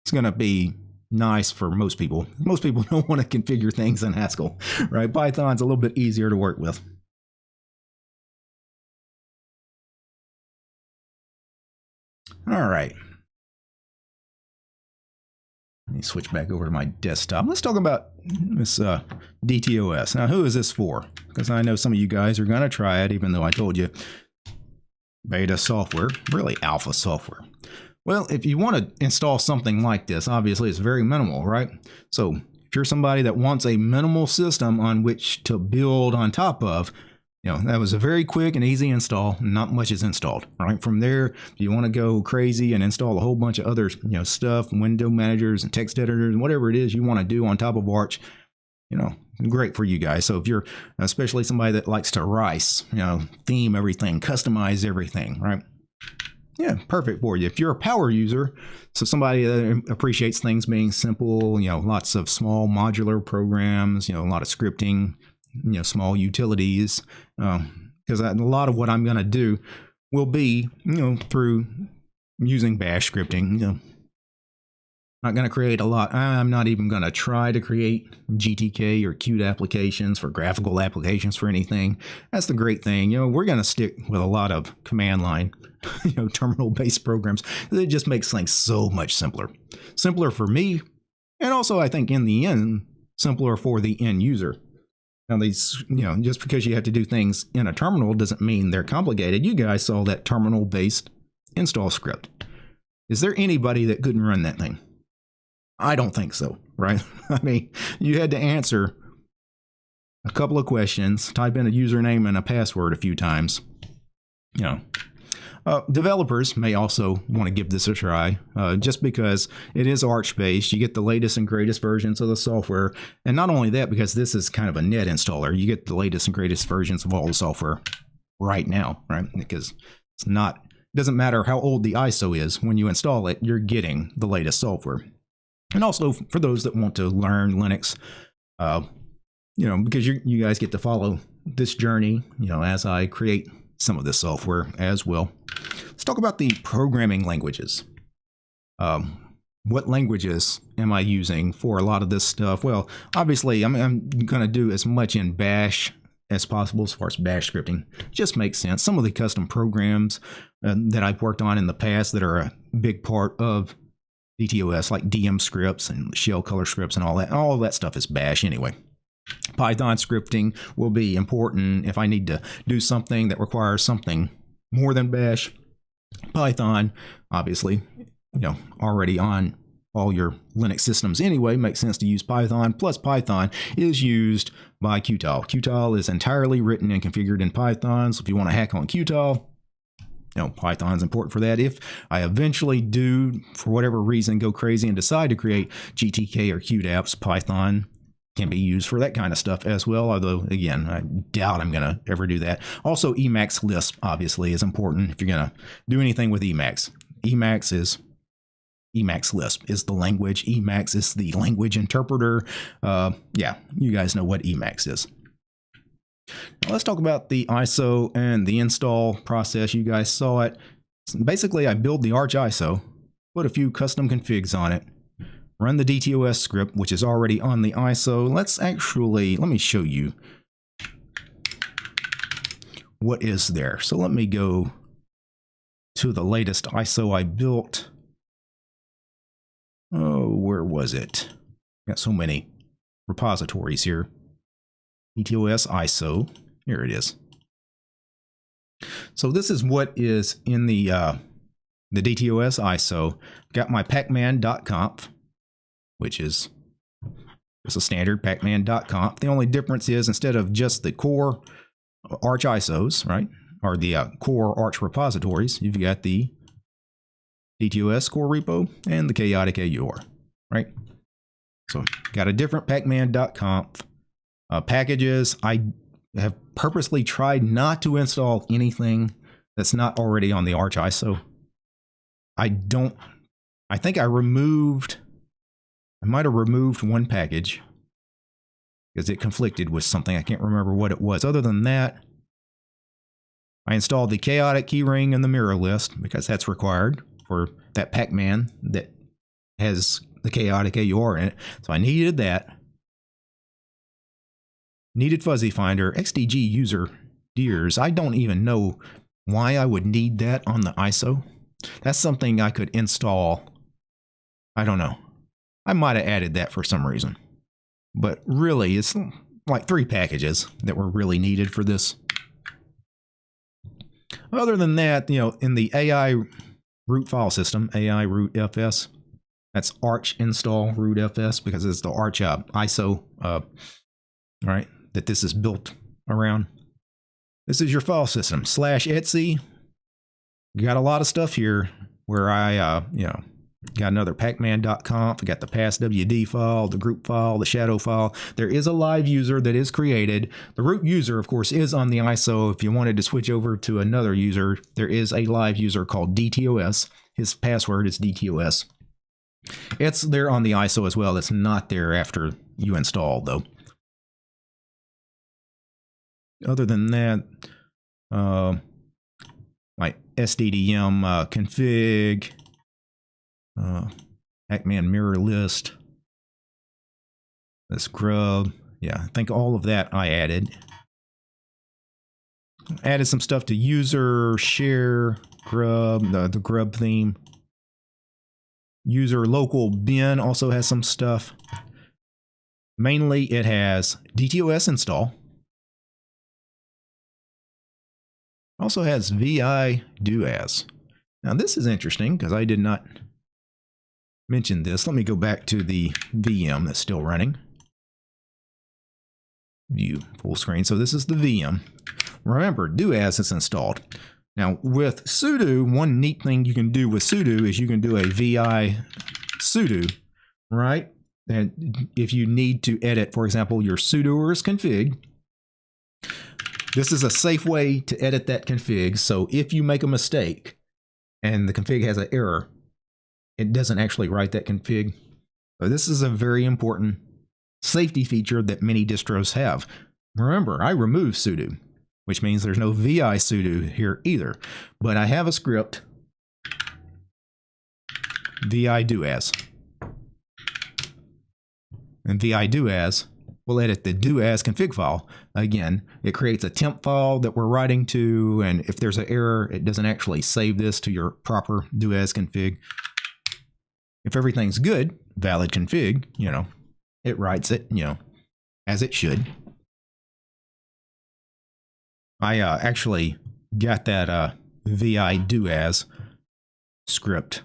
is going to be nice for most people. Most people don't want to configure things in Haskell, right? Python's a little bit easier to work with. All right. Let me switch back over to my desktop. Let's talk about this DTOS. Now, who is this for? Because I know some of you guys are going to try it, even though I told you beta software, really alpha software. Well, if you want to install something like this, obviously it's very minimal, right? So if you're somebody that wants a minimal system on which to build on top of, You know, that was a very quick and easy install. Not much is installed. Right from there, if you want to go crazy and install a whole bunch of other stuff, window managers and text editors and whatever it is you want to do on top of Arch, great for you guys. So if you're especially somebody that likes to rice, theme everything, customize everything, right? Yeah, perfect for you. If you're a power user, so somebody that appreciates things being simple, lots of small modular programs, a lot of scripting, small utilities, because a lot of what I'm going to do will be, through using bash scripting. Not going to create a lot. I'm not even going to try to create GTK or Qt applications for graphical applications for anything. That's the great thing. We're going to stick with a lot of command line, terminal-based programs. It just makes things so much simpler. Simpler for me, and also I think in the end, simpler for the end user. Now these, just because you have to do things in a terminal doesn't mean they're complicated. You guys saw that terminal-based install script. Is there anybody that couldn't run that thing? I don't think so, right? I mean, you had to answer a couple of questions, type in a username and a password a few times. Developers may also want to give this a try, just because it is Arch-based. You get the latest and greatest versions of the software. And not only that, because this is kind of a net installer, you get the latest and greatest versions of all the software right now, right? Because it doesn't matter how old the ISO is. When you install it, you're getting the latest software. And also for those that want to learn Linux, because you guys get to follow this journey, as I create some of this software as well. Let's talk about the programming languages. What languages am I using for a lot of this stuff? Well, obviously, I'm going to do as much in Bash as possible as far as Bash scripting. Just makes sense. Some of the custom programs that I've worked on in the past that are a big part of DTOS, like DM scripts and shell color scripts and all that stuff is Bash anyway. Python scripting will be important if I need to do something that requires something more than Bash. Python, obviously, already on all your Linux systems anyway, makes sense to use Python. Plus, Python is used by Qtile. Qtile is entirely written and configured in Python, so if you want to hack on Qtile, Python's important for that. If I eventually do, for whatever reason, go crazy and decide to create GTK or Qt apps, Python can be used for that kind of stuff as well. Although, again, I doubt I'm going to ever do that. Also, Emacs Lisp, obviously, is important if you're going to do anything with Emacs. Emacs Lisp is the language. Emacs is the language interpreter. Yeah, you guys know what Emacs is. Now let's talk about the ISO and the install process. You guys saw it. Basically, I build the Arch ISO, put a few custom configs on it, run the DTOS script, which is already on the ISO. Let me show you what is there. So let me go to the latest ISO I built. Oh, where was it? Got so many repositories here. DTOS ISO, here it is. So this is what is in the DTOS ISO. Got my pacman.conf, which is just a standard pacman.conf. The only difference is instead of just the core Arch ISOs, right, or the core Arch repositories, you've got the DTOS core repo and the chaotic AUR, right? So got a different pacman.conf. Packages, I have purposely tried not to install anything that's not already on the Arch ISO. I think I might have removed one package because it conflicted with something. I can't remember what it was. Other than that, I installed the chaotic keyring and the mirror list because that's required for that Pacman that has the chaotic AUR in it. So I needed that. Needed fuzzy finder, XDG user dears. I don't even know why I would need that on the ISO. That's something I could install. I don't know. I might have added that for some reason. But really, it's like 3 packages that were really needed for this. Other than that, in the AI root file system, AI root FS, that's Arch install root FS because it's the Arch ISO, right, that this is built around. This is your file system /etc. You got a lot of stuff here where I, got another pacman.conf. I got the passwd file, the group file, the shadow file. There is a live user that is created. The root user, of course, is on the ISO. If you wanted to switch over to another user, there is a live user called DTOS. His password is DTOS. It's there on the ISO as well. It's not there after you install, though. Other than that, my SDDM config, Pacman mirror list, this grub. Yeah, I think all of that I added. Added some stuff to user, share, grub, the grub theme. User local bin also has some stuff. Mainly it has DTOS install. Also has vi do as. Now this is interesting because I did not mention this. Let me go back to the VM that's still running. View full screen. So this is the VM. Remember, do as is installed. Now with sudo, one neat thing you can do with sudo is you can do a vi sudo, right? And if you need to edit, for example, your sudoers config, this is a safe way to edit that config. So if you make a mistake and the config has an error, it doesn't actually write that config. So this is a very important safety feature that many distros have. Remember, I removed sudo, which means there's no vi sudo here either. But I have a script, vi do as. And vi do as will edit the do as config file. Again, it creates a temp file that we're writing to, and if there's an error, it doesn't actually save this to your proper do as config. If everything's good, valid config, it writes it, as it should. I actually got that vi do as script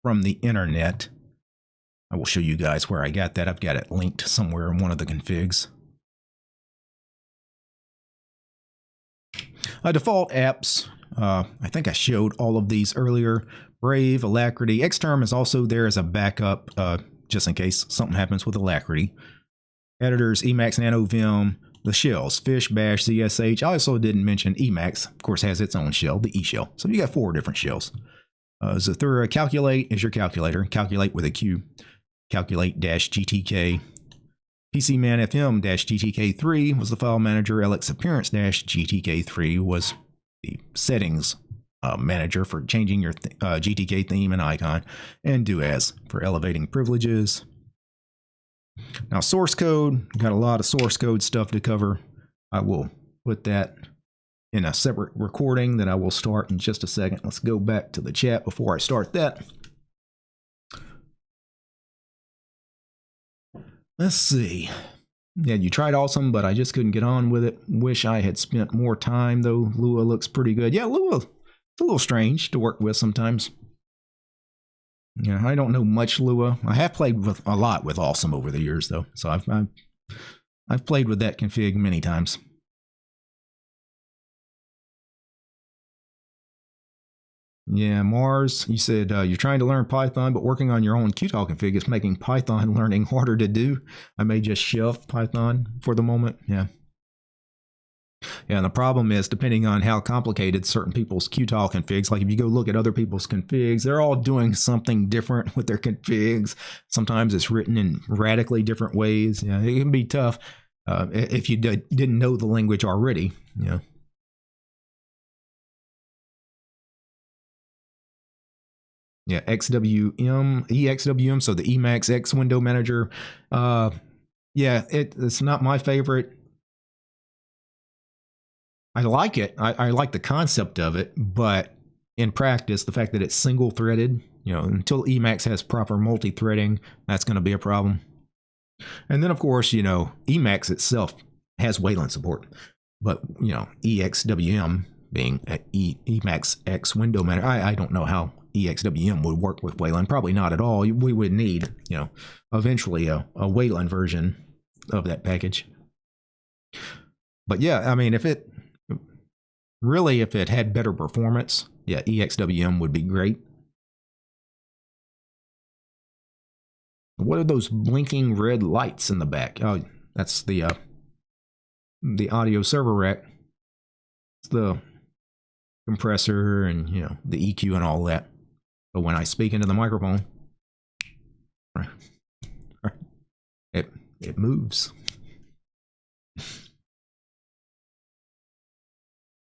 from the internet. I will show you guys where I got that. I've got it linked somewhere in one of the configs. Default apps. I think I showed all of these earlier. Brave, Alacrity. Xterm is also there as a backup, just in case something happens with Alacrity. Editors, Emacs, NanoVim, the shells, Fish, Bash, ZSH. I also didn't mention Emacs, of course, has its own shell, the E shell. So you got 4 different shells. Zathura Calculate is your calculator. Calculate with a Q. Calculate-GTK. PCManFM-GTK3 was the file manager. LX Appearance-GTK3 was the settings manager for changing your GTK theme and icon. And do as for elevating privileges. Now source code, got a lot of source code stuff to cover. I will put that in a separate recording that I will start in just a second. Let's go back to the chat before I start that. Let's see. Yeah, you tried Awesome, but I just couldn't get on with it. Wish I had spent more time, though. Lua looks pretty good. Yeah, Lua, it's a little strange to work with sometimes. Yeah, I don't know much Lua. I have played with a lot with Awesome over the years, though. So I've played with that config many times. Yeah, Mars, you said you're trying to learn Python, but working on your own Qtile config is making Python learning harder to do. I may just shelf Python for the moment. Yeah. Yeah, and the problem is, depending on how complicated certain people's Qtile configs, like if you go look at other people's configs, they're all doing something different with their configs. Sometimes it's written in radically different ways. Yeah, it can be tough if you didn't know the language already. Yeah. Yeah, EXWM, so the Emacs X window manager. Yeah, it's not my favorite. I like it. I like the concept of it, but in practice, the fact that it's single threaded, until Emacs has proper multi-threading, that's going to be a problem. And then, of course, Emacs itself has Wayland support, but EXWM being Emacs X window manager, I don't know how EXWM would work with Wayland. Probably not at all. We would need, eventually a Wayland version of that package. But yeah, I mean, if it Really, if it had better performance, yeah, EXWM would be great. What are those blinking red lights in the back? Oh, that's the audio server rack. It's the compressor and, you know, the EQ and all that. But when I speak into the microphone, it moves.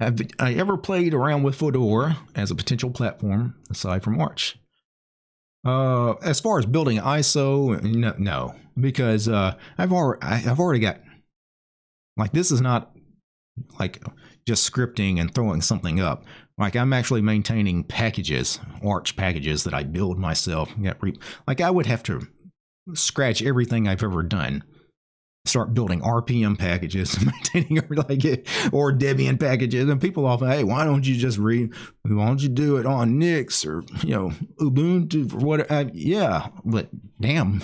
Have I ever played around with Fedora as a potential platform aside from Arch? As far as building ISO, no, because I've already got, like, this is not like just scripting and throwing something up. Like, I'm actually maintaining packages, Arch packages that I build myself. Like, I would have to scratch everything I've ever done, start building RPM packages, maintaining like it, or Debian packages, and people often, hey, why don't you do it on Nix or, you know, Ubuntu or what? Yeah, but damn,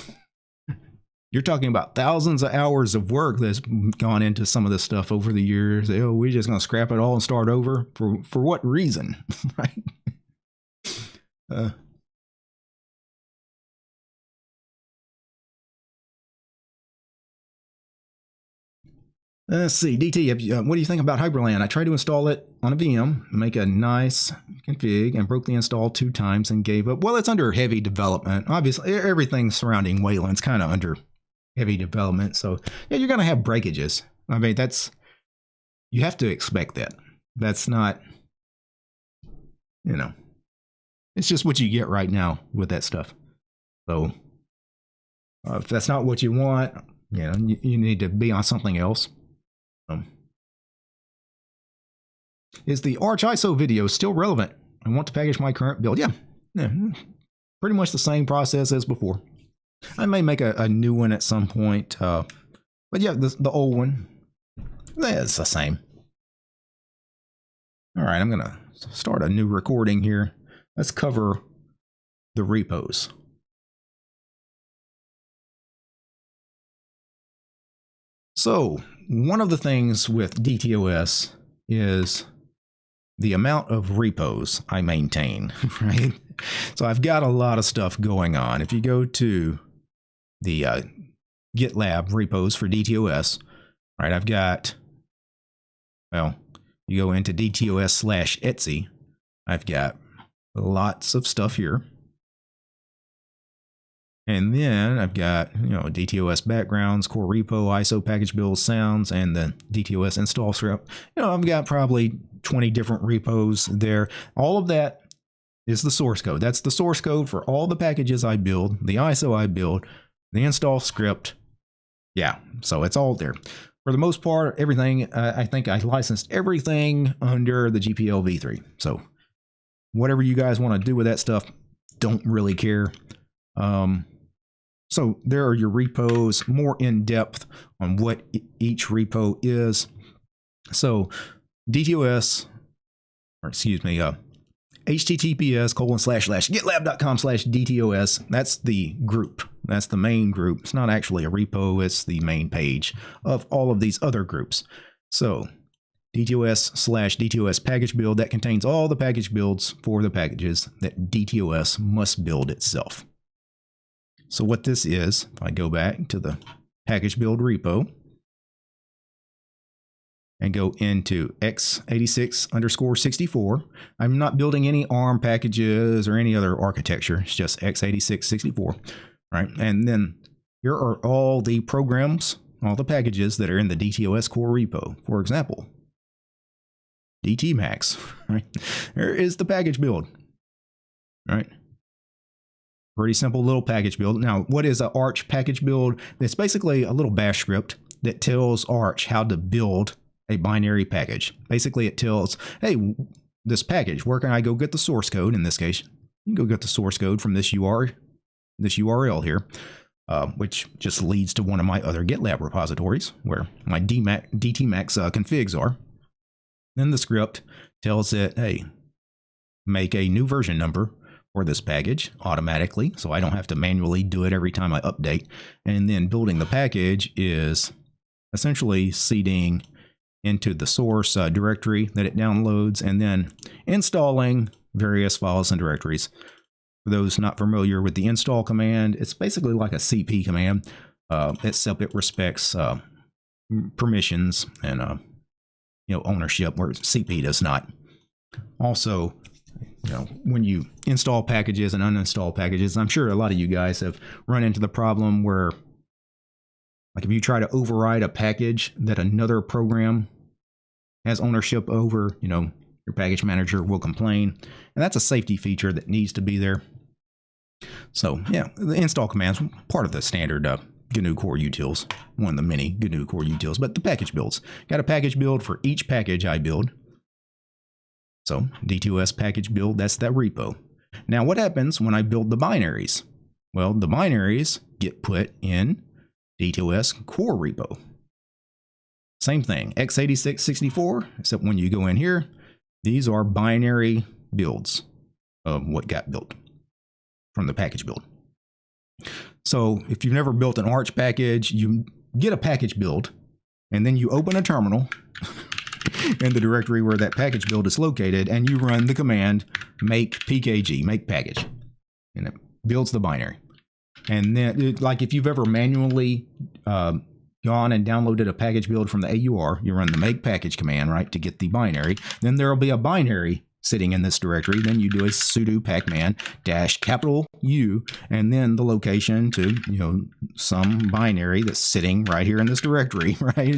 you're talking about thousands of hours of work that's gone into some of this stuff over the years. Oh, we're just gonna scrap it all and start over for what reason, right? Let's see, DT, what do you think about Hyperland? I tried to install it on a VM, make a nice config, and broke the install 2 times and gave up. Well, it's under heavy development. Obviously, everything surrounding Wayland's kind of under heavy development. So, yeah, you're going to have breakages. I mean, you have to expect that. That's not, you know, it's just what you get right now with that stuff. So, if that's not what you want, you know, you need to be on something else. Is the Arch ISO video still relevant? I want to package my current build. Yeah, pretty much the same process as before. I may make a new one at some point, but yeah, the old one, it's the same. All right, I'm gonna start a new recording here. Let's cover the repos. So one of the things with DTOS is the amount of repos I maintain, right? So I've got a lot of stuff going on. If you go to the GitLab repos for DTOS, right, I've got, well, you go into DTOS/Etsy, I've got lots of stuff here. And then I've got, you know, DTOS backgrounds, core repo, ISO package build sounds, and the DTOS install script. You know, I've got probably 20 different repos there. All of that is the source code. That's the source code for all the packages I build, the ISO I build, the install script. Yeah, so it's all there. For the most part, everything, I think I licensed everything under the GPL v3. So whatever you guys want to do with that stuff, don't really care. So there are your repos, more in depth on what each repo is. So DTOS, or excuse me, https://gitlab.com/DTOS. That's the group. That's the main group. It's not actually a repo. It's the main page of all of these other groups. So DTOS/DTOS package build, that contains all the package builds for the packages that DTOS must build itself. So what this is, if I go back to the package build repo and go into x86_64, I'm not building any ARM packages or any other architecture. It's just x86-64, right? And then here are all the programs, all the packages that are in the DTOS core repo. For example, DTMax, right? There is the package build, right? Pretty simple little package build. Now, what is an Arch package build? It's basically a little bash script that tells Arch how to build a binary package. Basically, it tells, hey, this package, where can I go get the source code? In this case, you can go get the source code from this URL here, which just leads to one of my other GitLab repositories where my DTMax configs are. Then the script tells it, hey, make a new version number for this package automatically, so I don't have to manually do it every time I update. And then building the package is essentially seeding into the source directory that it downloads, and then installing various files and directories. For those not familiar with the install command, it's basically like a CP command, except it respects permissions and ownership, where CP does not. Also, when you install packages and uninstall packages, I'm sure a lot of you guys have run into the problem where, like, if you try to override a package that another program has ownership over, your package manager will complain. And that's a safety feature that needs to be there. So, yeah, the install command's part of the standard GNU core utils, one of the many GNU core utils, but the package builds. Got a package build for each package I build. So, DTOS package build, that's that repo. Now, what happens when I build the binaries? Well, the binaries get put in DTOS core repo. Same thing, x86-64, except when you go in here, these are binary builds of what got built from the package build. So if you've never built an Arch package, you get a package build, and then you open a terminal in the directory where that package build is located, and you run the command make pkg, make package, and it builds the binary. And then, like, if you've ever manually gone and downloaded a package build from the AUR, you run the make package command, right, to get the binary. Then there will be a binary sitting in this directory. Then you do a sudo pacman -U, and then the location to, some binary that's sitting right here in this directory, right?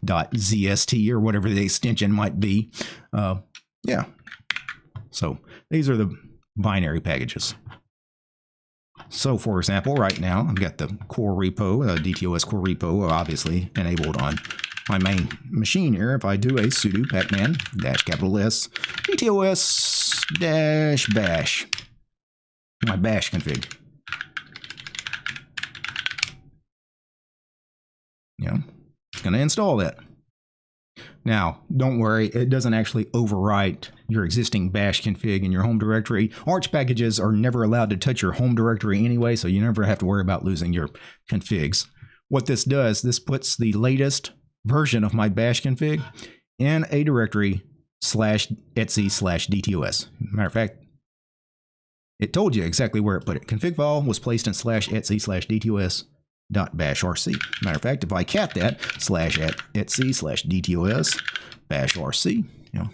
.zst or whatever the extension might be. Yeah. So these are the binary packages. So, for example, right now, I've got the core repo, DTOS core repo, obviously enabled on my main machine here. If I do a sudo pacman -S DTOS-bash, my bash config. It's going to install that. Now, don't worry, it doesn't actually overwrite your existing bash config in your home directory. Arch packages are never allowed to touch your home directory anyway, so you never have to worry about losing your configs. What this does, this puts the latest version of my bash config in a directory /etc/DTOS. Matter of fact, it told you exactly where it put it. Config file was placed in /etc/DTOS.bashrc. Matter of fact, if I cat that /etc/DTOS-bashrc,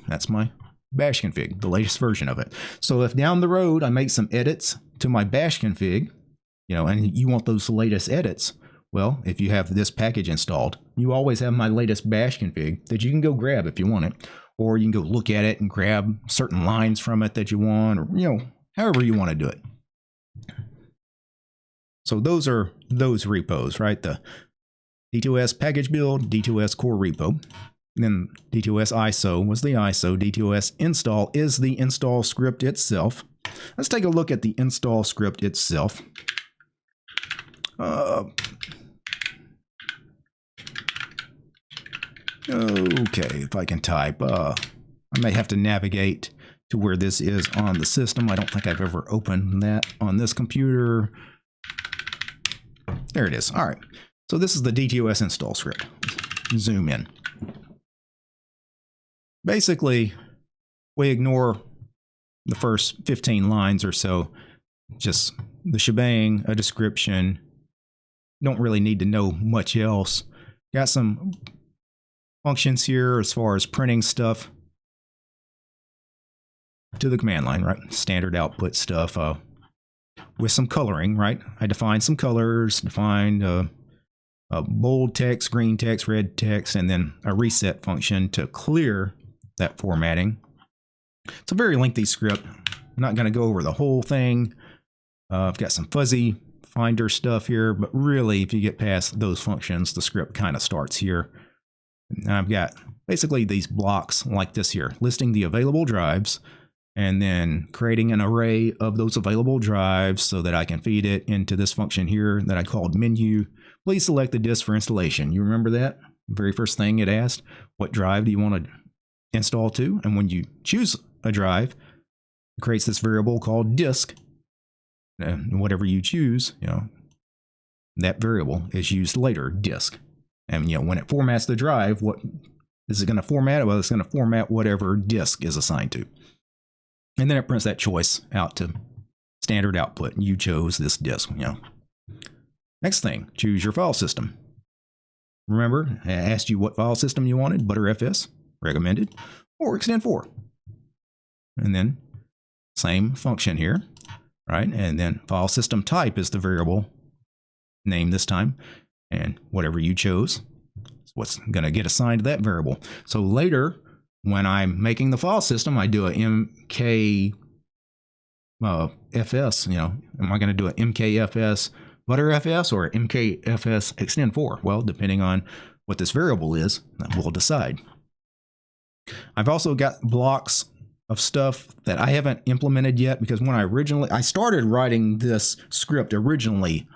that's my bash config, the latest version of it. So if down the road I make some edits to my bash config, and you want those latest edits, well, if you have this package installed, you always have my latest bash config that you can go grab if you want it, or you can go look at it and grab certain lines from it that you want, or however you want to do it. So those are those repos, right? The DTOS package build, DTOS core repo. Then DTOS ISO was the ISO. DTOS install is the install script itself. Let's take a look at the install script itself. Okay, if I can type, I may have to navigate to where this is on the system. I don't think I've ever opened that on this computer. There it is. All right. So this is the DTOS install script. Zoom in. Basically, we ignore the first 15 lines or so. Just the shebang, a description. Don't really need to know much else. Got some functions here as far as printing stuff to the command line, right? Standard output stuff with some coloring, right? I defined some colors, defined bold text, green text, red text, and then a reset function to clear that formatting. It's a very lengthy script. I'm not going to go over the whole thing. I've got some fuzzy finder stuff here, but really, if you get past those functions, the script kind of starts here. And I've got basically these blocks like this here, listing the available drives, and then creating an array of those available drives so that I can feed it into this function here that I called menu. Please select the disk for installation. You remember that? The very first thing it asked, what drive do you want to install to? And when you choose a drive, it creates this variable called disk. And whatever you choose, that variable is used later, disk. And when it formats the drive, what Is it going to format it? Well, it's going to format whatever disk is assigned to. And then it prints that choice out to standard output. You chose this disk, you know. Next thing, choose your file system. Remember, I asked you what file system you wanted, ButterFS, recommended, or Extend4. And then same function here, right? And then file system type is the variable name this time. And whatever you chose is what's going to get assigned to that variable. So later, when I'm making the file system, I do a mkfs, you know, am I going to do a mkfs ButterFS or mkfs Extend4? Well, depending on what this variable is, we'll decide. I've also got blocks of stuff that I haven't implemented yet, because when I started writing this script originally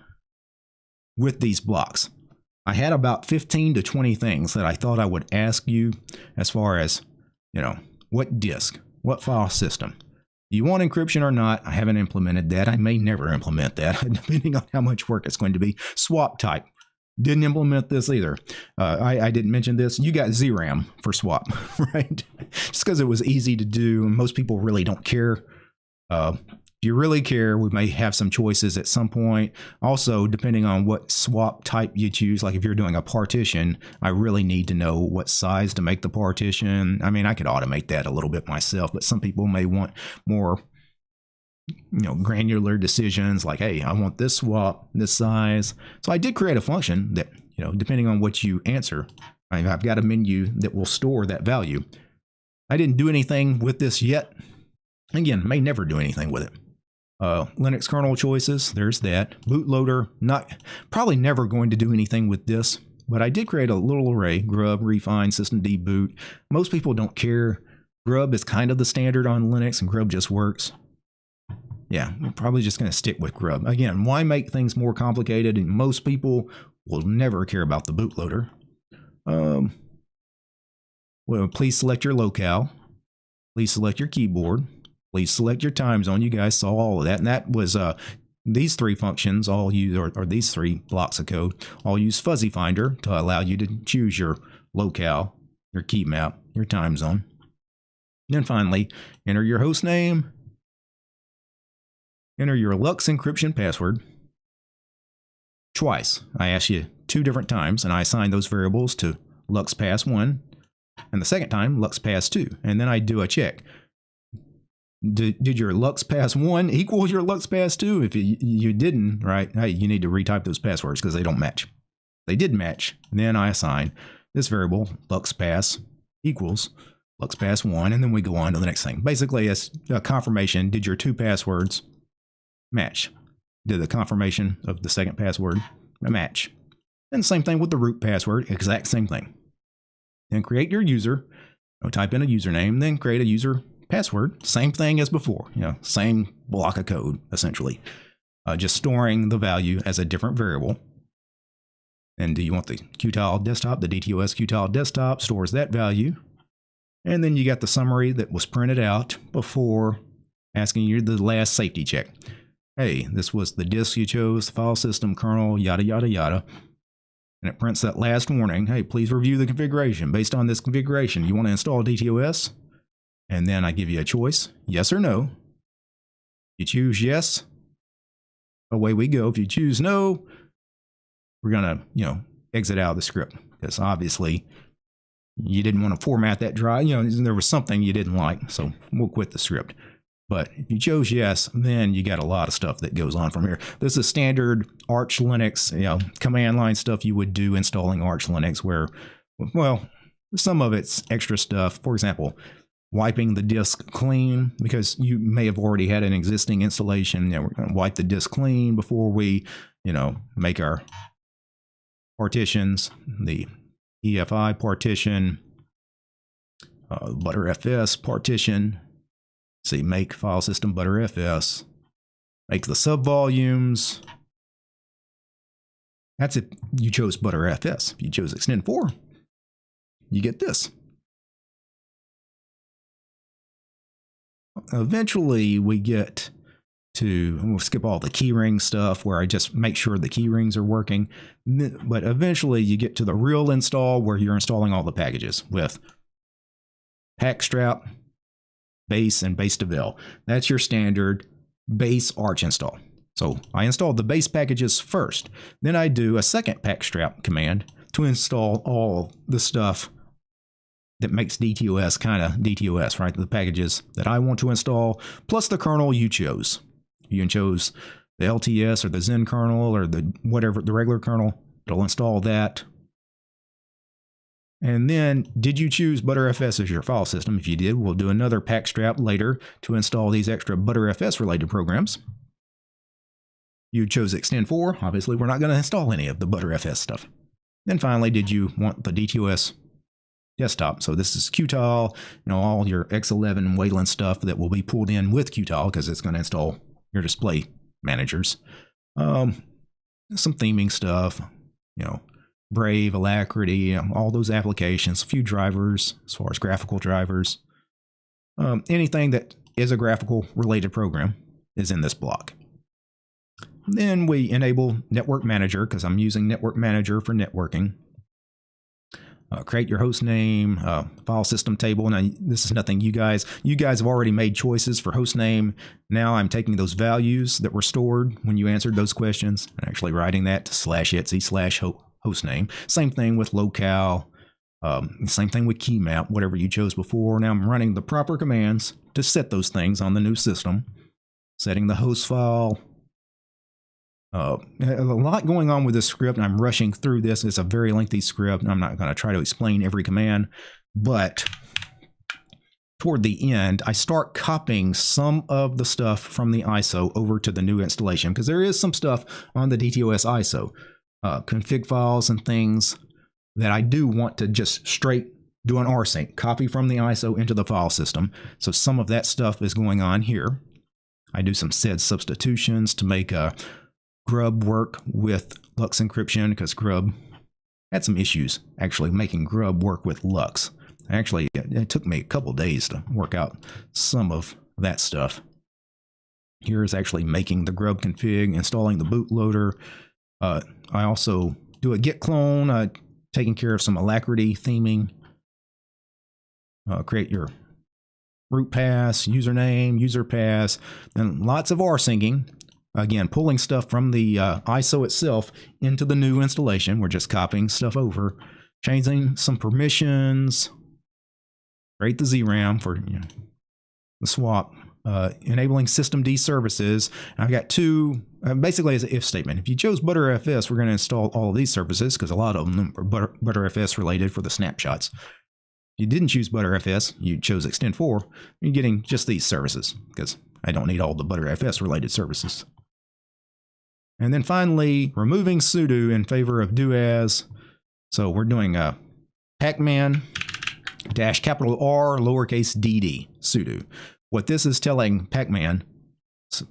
with these blocks, I had about 15 to 20 things that I thought I would ask you as far as, you know, what disk, what file system. Do you want encryption or not? I haven't implemented that. I may never implement that, depending on how much work it's going to be. Swap type. Didn't implement this either. I didn't mention this. You got ZRAM for swap, right? Just because it was easy to do. Most people really don't care. If you really care, we may have some choices at some point. Also, depending on what swap type you choose, like if you're doing a partition, I really need to know what size to make the partition. I mean, I could automate that a little bit myself, but some people may want more, you know, granular decisions like, hey, I want this swap, this size. So I did create a function that, you know, depending on what you answer, I've got a menu that will store that value. I didn't do anything with this yet. Again, may never do anything with it. Linux kernel choices, there's that. Bootloader, probably never going to do anything with this, but I did create a little array: grub, refine, systemd, boot. Most people don't care. Grub is kind of the standard on Linux, and grub just works. Yeah, we're probably just going to stick with grub. Again, why make things more complicated? And most people will never care about the bootloader. Well, please select your locale. Please select your keyboard. Please select your time zone. You guys saw all of that. And that was these three functions all use, or these three blocks of code, all use Fuzzy Finder to allow you to choose your locale, your key map, your time zone. And then finally, enter your host name, enter your Lux encryption password twice. I asked you 2 different times, and I assigned those variables to LuxPass1, and the second time, LuxPass2. And then I do a check. Did your LuxPass1 equal your LuxPass2? If you didn't, right, hey, you need to retype those passwords because they don't match. They did match. Then I assign this variable, LuxPass equals LuxPass1, and then we go on to the next thing. Basically, it's a confirmation. Did your 2 passwords match? Did the confirmation of the second password match? And same thing with the root password, exact same thing. Then create your user, type in a username, then create a user password, same thing as before, you know, same block of code, essentially. Just storing the value as a different variable. And do you want the Qtile desktop? The DTOS Qtile desktop stores that value. And then you got the summary that was printed out before asking you the last safety check. Hey, this was the disk you chose, the file system, kernel, yada, yada, yada. And it prints that last warning. Hey, please review the configuration. Based on this configuration, you want to install DTOS? And then I give you a choice, yes or no. You choose yes, away we go. If you choose no, we're going to, exit out of the script, because obviously you didn't want to format that drive. There was something you didn't like, so we'll quit the script. But if you chose yes, then you got a lot of stuff that goes on from here. This is standard Arch Linux, command line stuff you would do installing Arch Linux, where, well, some of it's extra stuff. For example, wiping the disk clean, because you may have already had an existing installation. We're going to wipe the disk clean before we, make our partitions, the EFI partition, ButterFS partition. See, make file system ButterFS, make the subvolumes. That's if you chose ButterFS. If you chose Extend4, you get this. Eventually, we get we'll skip all the keyring stuff where I just make sure the keyrings are working. But eventually you get to the real install where you're installing all the packages with packstrap, base, and base devel. That's your standard base Arch install. So I installed the base packages first. Then I do a second packstrap command to install all the stuff that makes DTOS kind of DTOS, right? The packages that I want to install, plus the kernel you chose. You chose the LTS or the Zen kernel or the whatever, the regular kernel. It'll install that. And then, did you choose ButterFS as your file system? If you did, we'll do another packstrap later to install these extra ButterFS related programs. You chose Extend 4. Obviously, we're not going to install any of the ButterFS stuff. Then finally, did you want the DTOS desktop? So this is Qtile, all your X11 and Wayland stuff that will be pulled in with Qtile because it's going to install your display managers. Some theming stuff, Brave, Alacrity, all those applications, a few drivers as far as graphical drivers. Anything that is a graphical related program is in this block. Then we enable Network Manager because I'm using Network Manager for networking. Create your host name, file system table. Now, this is nothing you guys have already made choices for host name. Now I'm taking those values that were stored when you answered those questions and actually writing that to /etc/host name. Same thing with locale. Same thing with key map, whatever you chose before. Now I'm running the proper commands to set those things on the new system. Setting the host file. A lot going on with this script, and I'm rushing through this. It's a very lengthy script, and I'm not going to try to explain every command, but toward the end, I start copying some of the stuff from the ISO over to the new installation, because there is some stuff on the DTOS ISO, config files and things that I do want to just straight do an rsync, copy from the ISO into the file system. So some of that stuff is going on here. I do some sed substitutions to make Grub work with Lux encryption, because Grub had some issues actually making Grub work with Lux. Actually, it took me a couple days to work out some of that stuff. Here is actually making the Grub config, installing the bootloader. I also do a git clone, taking care of some Alacrity theming. Create your root pass, username, user pass, and lots of rsyncing. Again, pulling stuff from the ISO itself into the new installation. We're just copying stuff over, changing some permissions, create the ZRAM for the swap, enabling systemd services. And I've got two, basically as an if statement. If you chose ButterFS, we're going to install all of these services because a lot of them are ButterFS related for the snapshots. If you didn't choose ButterFS, you chose Extend 4, you're getting just these services because I don't need all the ButterFS related services. And then finally, removing sudo in favor of do as. So we're doing a pacman -R lowercase dd sudo. What this is telling pacman,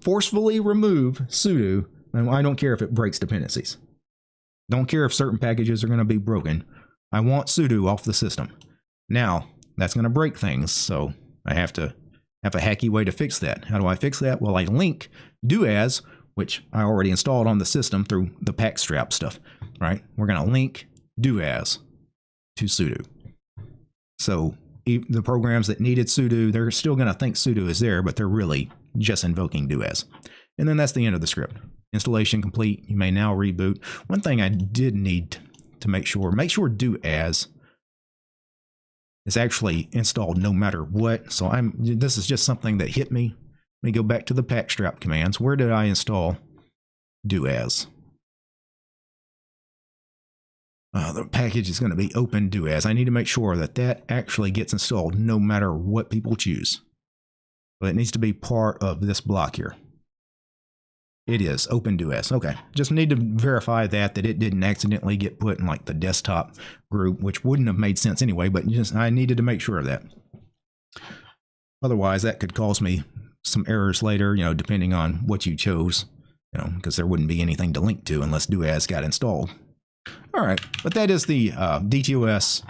forcefully remove sudo, and I don't care if it breaks dependencies. Don't care if certain packages are going to be broken. I want sudo off the system. Now, that's going to break things, so I have to have a hacky way to fix that. How do I fix that? Well, I link do as, which I already installed on the system through the packstrap stuff, right? We're going to link do as to sudo. So the programs that needed sudo, they're still going to think sudo is there, but they're really just invoking do as. And then that's the end of the script. Installation complete. You may now reboot. One thing I did need to make sure do as is actually installed no matter what. So this is just something that hit me. Let me go back to the packstrap commands. Where did I install do as? The package is going to be open do as. I need to make sure that that actually gets installed no matter what people choose. But it needs to be part of this block here. It is open do as. Okay, just need to verify that it didn't accidentally get put in like the desktop group, which wouldn't have made sense anyway, but I needed to make sure of that. Otherwise, that could cause me some errors later, depending on what you chose, because there wouldn't be anything to link to unless do as got installed. All right, but that is the DTOS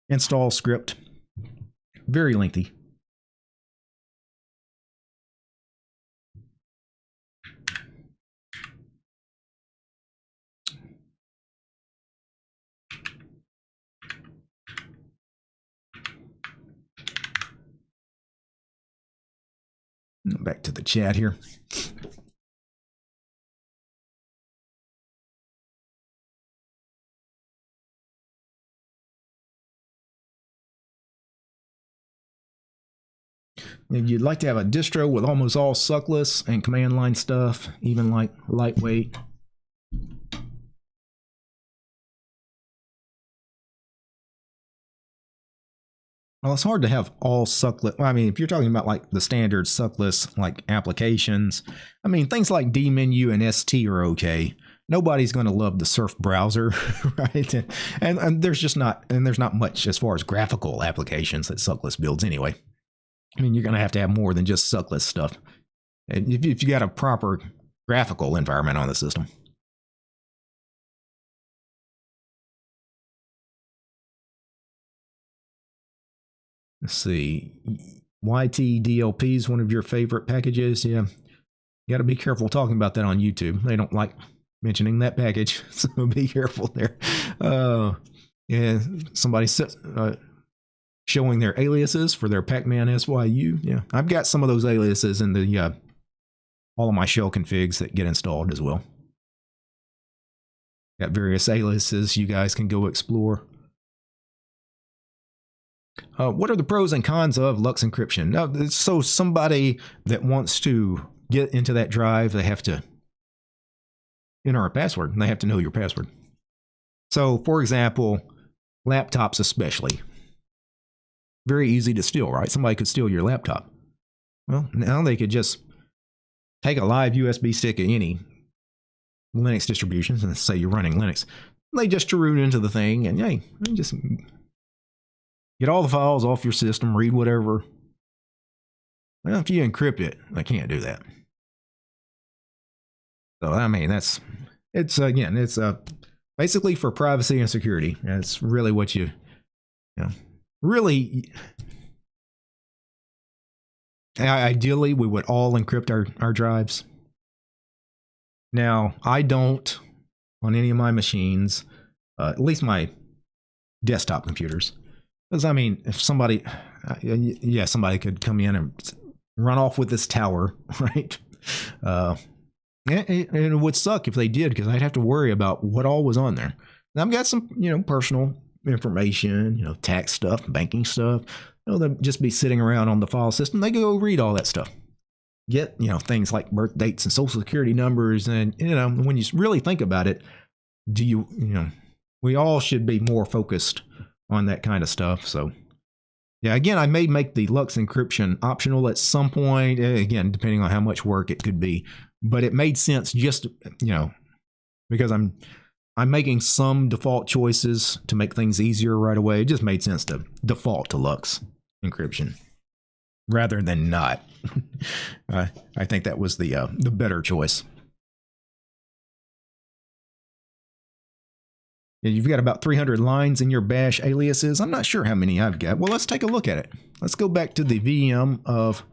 install script. Very lengthy. Back to the chat here. You'd like to have a distro with almost all suckless and command line stuff, even like lightweight. Well, it's hard to have all suckless. Well, I mean, if you're talking about like the standard suckless like applications, I mean, things like dmenu and st are okay. Nobody's going to love the Surf browser, right? And there's just not, and there's not much as far as graphical applications that suckless builds anyway. I mean, you're going to have more than just suckless stuff. If you got a proper graphical environment on the system. Let's see. YTDLP is one of your favorite packages. Yeah. You got to be careful talking about that on YouTube. They don't like mentioning that package. So be careful there. Yeah. Somebody showing their aliases for their Pac-Man SYU. Yeah. I've got some of those aliases in the all of my shell configs that get installed as well. Got various aliases you guys can go explore. What are the pros and cons of LUKS encryption? Now, so somebody that wants to get into that drive, they have to enter a password, and they have to know your password. So, for example, laptops especially. Very easy to steal, right? Somebody could steal your laptop. Well, now they could just take a live USB stick of any Linux distributions, and say you're running Linux. They just root into the thing, and hey, just get all the files off your system, read whatever. Well, if you encrypt it, I can't do that. So, I mean, it's basically for privacy and security. That's really what you know, really, ideally, we would all encrypt our drives. Now, I don't on any of my machines, at least my desktop computers. Because, I mean, if somebody, somebody could come in and run off with this tower, right? And it would suck if they did, because I'd have to worry about what all was on there. And I've got some, personal information, tax stuff, banking stuff. They'll just be sitting around on the file system. They go read all that stuff. Get, things like birth dates and social security numbers. And, when you really think about it, we all should be more focused on that kind of stuff. So, yeah, again, I may make the LUKS encryption optional at some point, again, depending on how much work it could be. But it made sense just, because I'm making some default choices to make things easier right away. It just made sense to default to LUKS encryption rather than not. I think that was the better choice. You've got about 300 lines in your bash aliases. I'm not sure how many I've got. Well, let's take a look at it. Let's go back to the VM of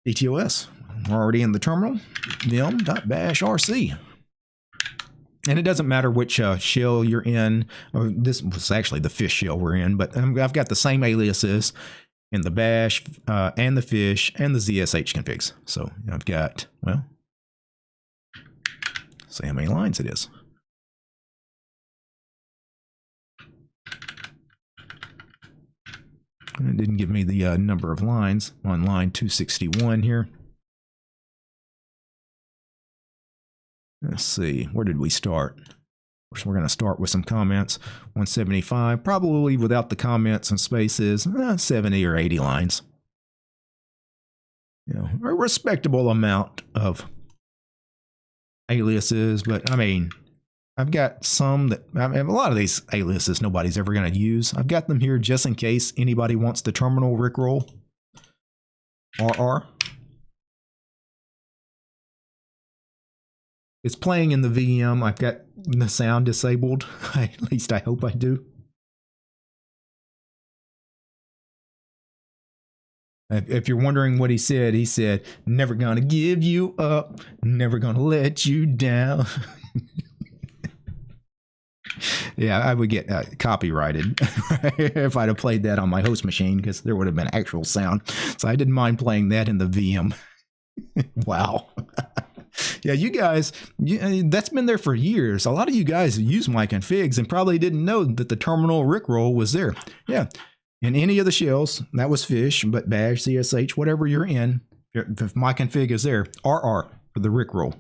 DTOS. We're already in the terminal, vim.bashrc. And it doesn't matter which shell you're in. This was actually the fish shell we're in, but I've got the same aliases in the bash and the fish and the ZSH configs. So I've got, well, see how many lines it is. It didn't give me the number of lines on line 261 here. Let's see, where did we start? Of course, we're going to start with some comments. 175, probably without the comments and spaces, 70 or 80 lines. A respectable amount of aliases, but I mean, I've got some that, I mean, a lot of these aliases nobody's ever going to use. I've got them here just in case anybody wants the terminal rickroll. RR. It's playing in the VM. I've got the sound disabled. At least I hope I do. If you're wondering what he said, never gonna give you up, never gonna let you down. Yeah, I would get copyrighted if I'd have played that on my host machine, because there would have been actual sound. So I didn't mind playing that in the VM. Wow. Yeah, you guys, that's been there for years. A lot of you guys use my configs and probably didn't know that the terminal rickroll was there. Yeah, in any of the shells, that was fish, but bash, CSH, whatever you're in, if my config is there, RR for the rickroll.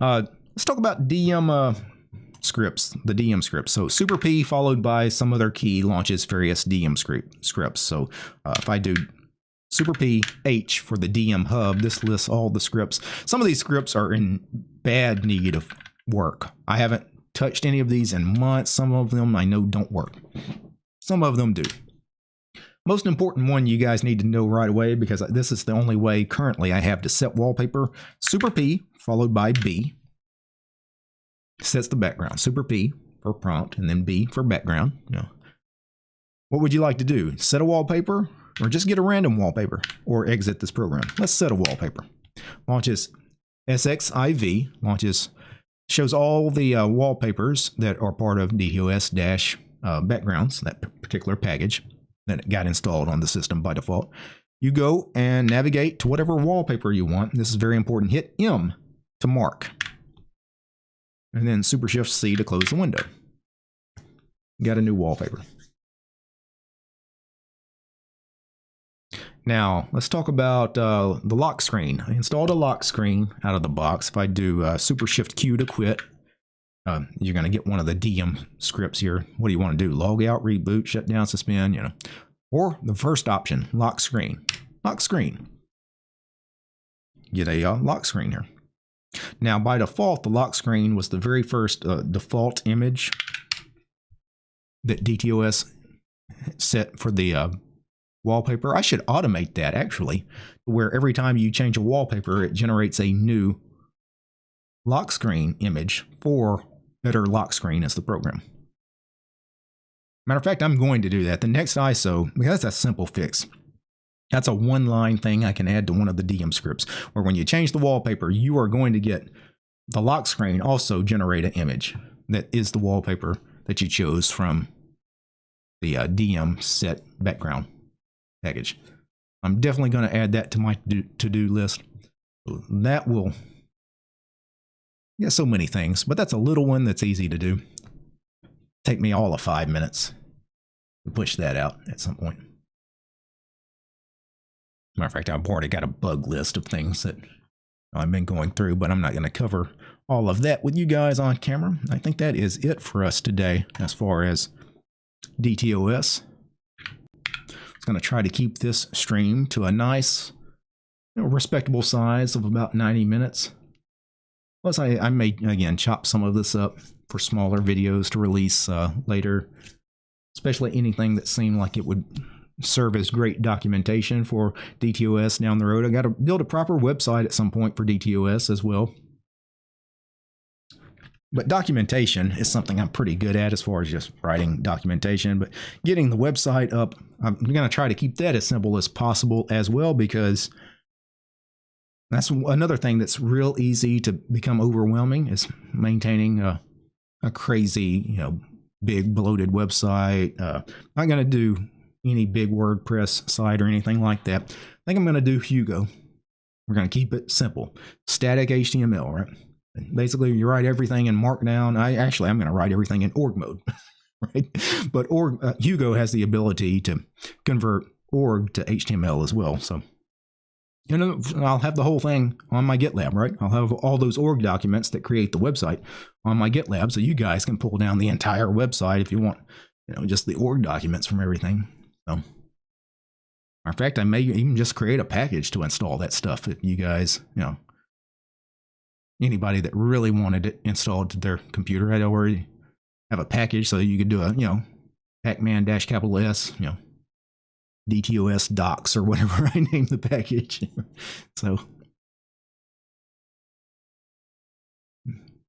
Let's talk about DM scripts, the DM scripts. So super P followed by some other key launches various DM scripts. So if I do super P H for the DM hub, this lists all the scripts. Some of these scripts are in bad need of work. I haven't touched any of these in months. Some of them I know don't work. Some of them do. Most important one you guys need to know right away, because this is the only way currently I have to set wallpaper. Super P followed by B sets the background. Super P for prompt and then B for background. What would you like to do? Set a wallpaper or just get a random wallpaper or exit this program? Let's set a wallpaper. Launches SXIV, shows all the wallpapers that are part of DTOS backgrounds, that particular package that got installed on the system by default. You go and navigate to whatever wallpaper you want. This is very important. Hit M to mark. And then Super Shift C to close the window. You got a new wallpaper. Now, let's talk about the lock screen. I installed a lock screen out of the box. If I do Super Shift Q to quit, you're going to get one of the DM scripts here. What do you want to do? Log out, reboot, shut down, suspend, Or the first option, lock screen. Lock screen. Get a lock screen here. Now, by default, the lock screen was the very first default image that DTOS set for the wallpaper. I should automate that, actually, where every time you change a wallpaper, it generates a new lock screen image for Better Lock Screen as the program. Matter of fact, I'm going to do that. The next ISO, because that's a simple fix. That's a one-line thing I can add to one of the DM scripts, where when you change the wallpaper, you are going to get the lock screen also generate an image that is the wallpaper that you chose from the DM set background package. I'm definitely going to add that to my to-do list. That will, so many things, but that's a little one that's easy to do. Take me all of 5 minutes to push that out at some point. Matter of fact, I've already got a bug list of things that I've been going through, but I'm not going to cover all of that with you guys on camera. I think that is it for us today as far as DTOS. I'm going to try to keep this stream to a nice, respectable size of about 90 minutes. Plus, I may, again, chop some of this up for smaller videos to release later, especially anything that seemed like it would serve as great documentation for DTOS down the road. I got to build a proper website at some point for DTOS as well. But documentation is something I'm pretty good at as far as just writing documentation. But getting the website up, I'm going to try to keep that as simple as possible as well, because that's another thing that's real easy to become overwhelming, is maintaining a crazy, big bloated website. I'm not going to do any big WordPress site or anything like that. I think I'm going to do Hugo. We're going to keep it simple. Static HTML, right? Basically, you write everything in Markdown. I'm going to write everything in org mode, right? But Hugo has the ability to convert org to HTML as well. So, I'll have the whole thing on my GitLab, right? I'll have all those org documents that create the website on my GitLab, so you guys can pull down the entire website if you want, just the org documents from everything. So, in fact, I may even just create a package to install that stuff if you guys, anybody that really wanted it installed to their computer. I'd already have a package so you could do a, Pacman-S, DTOS docs or whatever I name the package. So,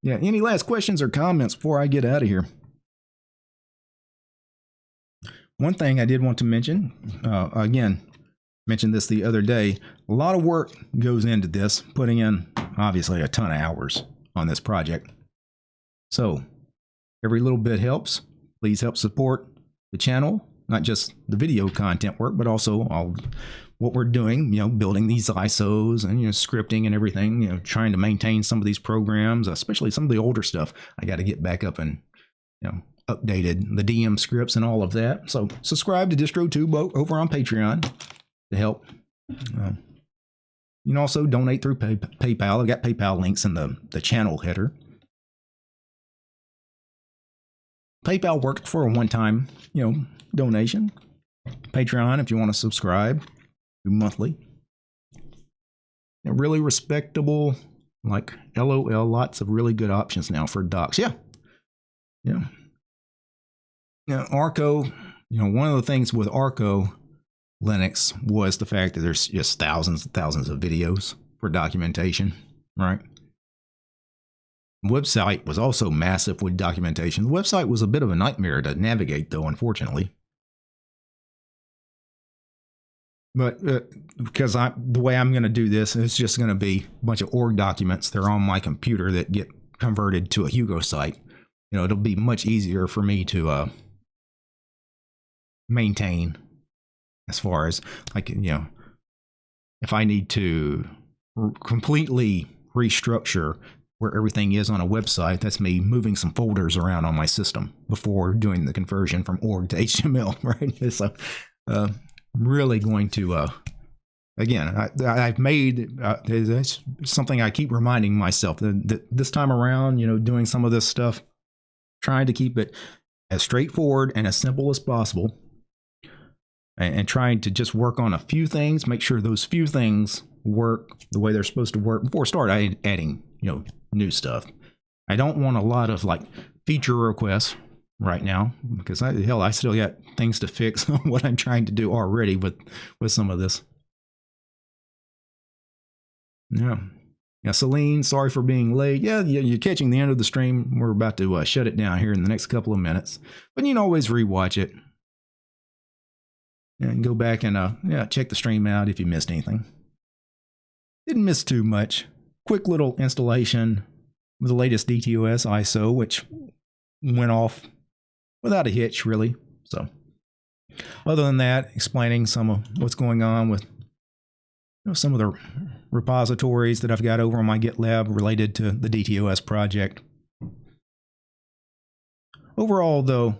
yeah, any last questions or comments before I get out of here? One thing I did want to mention, again, mentioned this the other day, a lot of work goes into this, putting in obviously a ton of hours on this project. So every little bit helps. Please help support the channel, not just the video content work, but also all what we're doing, building these ISOs and, scripting and everything, trying to maintain some of these programs, especially some of the older stuff. I got to get back up and, updated the DM scripts and all of that. So subscribe to DistroTube over on Patreon to help. You can also donate through PayPal. I've got PayPal links in the channel header. PayPal worked for a one-time, donation. Patreon, if you want to subscribe, do monthly. Really respectable, like LOL, lots of really good options now for docs. Yeah. Arco, one of the things with Arco Linux was the fact that there's just thousands and thousands of videos for documentation, right? Website was also massive with documentation. The website was a bit of a nightmare to navigate, though, unfortunately. But because the way I'm going to do this, it's just going to be a bunch of org documents. They're on my computer that get converted to a Hugo site. It'll be much easier for me to maintain, as far as if I need to completely restructure where everything is on a website, that's me moving some folders around on my system before doing the conversion from org to HTML, right? So really going to again, I've made it's something I keep reminding myself that this time around, doing some of this stuff, trying to keep it as straightforward and as simple as possible, and trying to just work on a few things, make sure those few things work the way they're supposed to work before I start adding, new stuff. I don't want a lot of feature requests right now, because I still got things to fix on what I'm trying to do already with some of this. Yeah, Celine, sorry for being late. Yeah, you're catching the end of the stream. We're about to shut it down here in the next couple of minutes, but you can always rewatch it and go back and check the stream out if you missed anything. Didn't miss too much. Quick little installation with the latest DTOS ISO, which went off without a hitch, really. So other than that, explaining some of what's going on with some of the repositories that I've got over on my GitLab related to the DTOS project. Overall, though,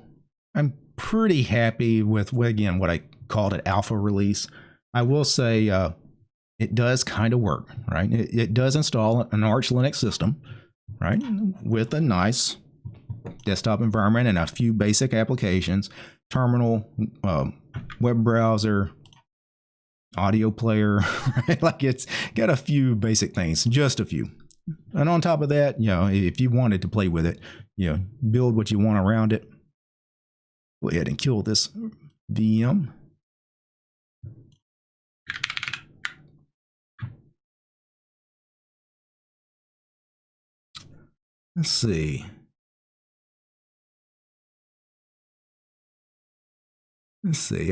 I'm pretty happy with, again, what I called it alpha release. I will say it does kind of work, right? It does install an Arch Linux system, right, with a nice desktop environment and a few basic applications, terminal, web browser, audio player, right? It's got a few basic things, just a few. And on top of that, if you wanted to play with it, build what you want around it. Go ahead and kill this VM. Let's see.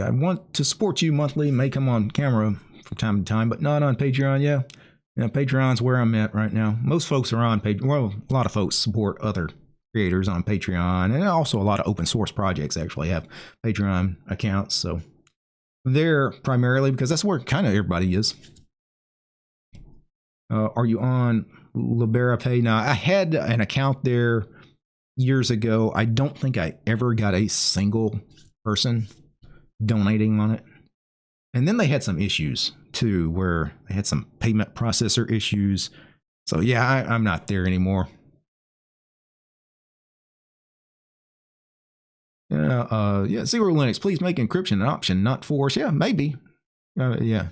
I want to support you monthly, may come on camera from time to time, but not on Patreon. Yeah, Patreon's where I'm at right now. Most folks are on Patreon. Well, a lot of folks support other creators on Patreon, and also a lot of open source projects actually have Patreon accounts. So they're primarily, because that's where kind of everybody is. Are you on LiberaPay? Now, I had an account there years ago. I don't think I ever got a single person donating on it. And then they had some issues too, where they had some payment processor issues. So yeah, I'm not there anymore. Yeah, Zero Linux, please make encryption an option, not force. Yeah, maybe. Yeah.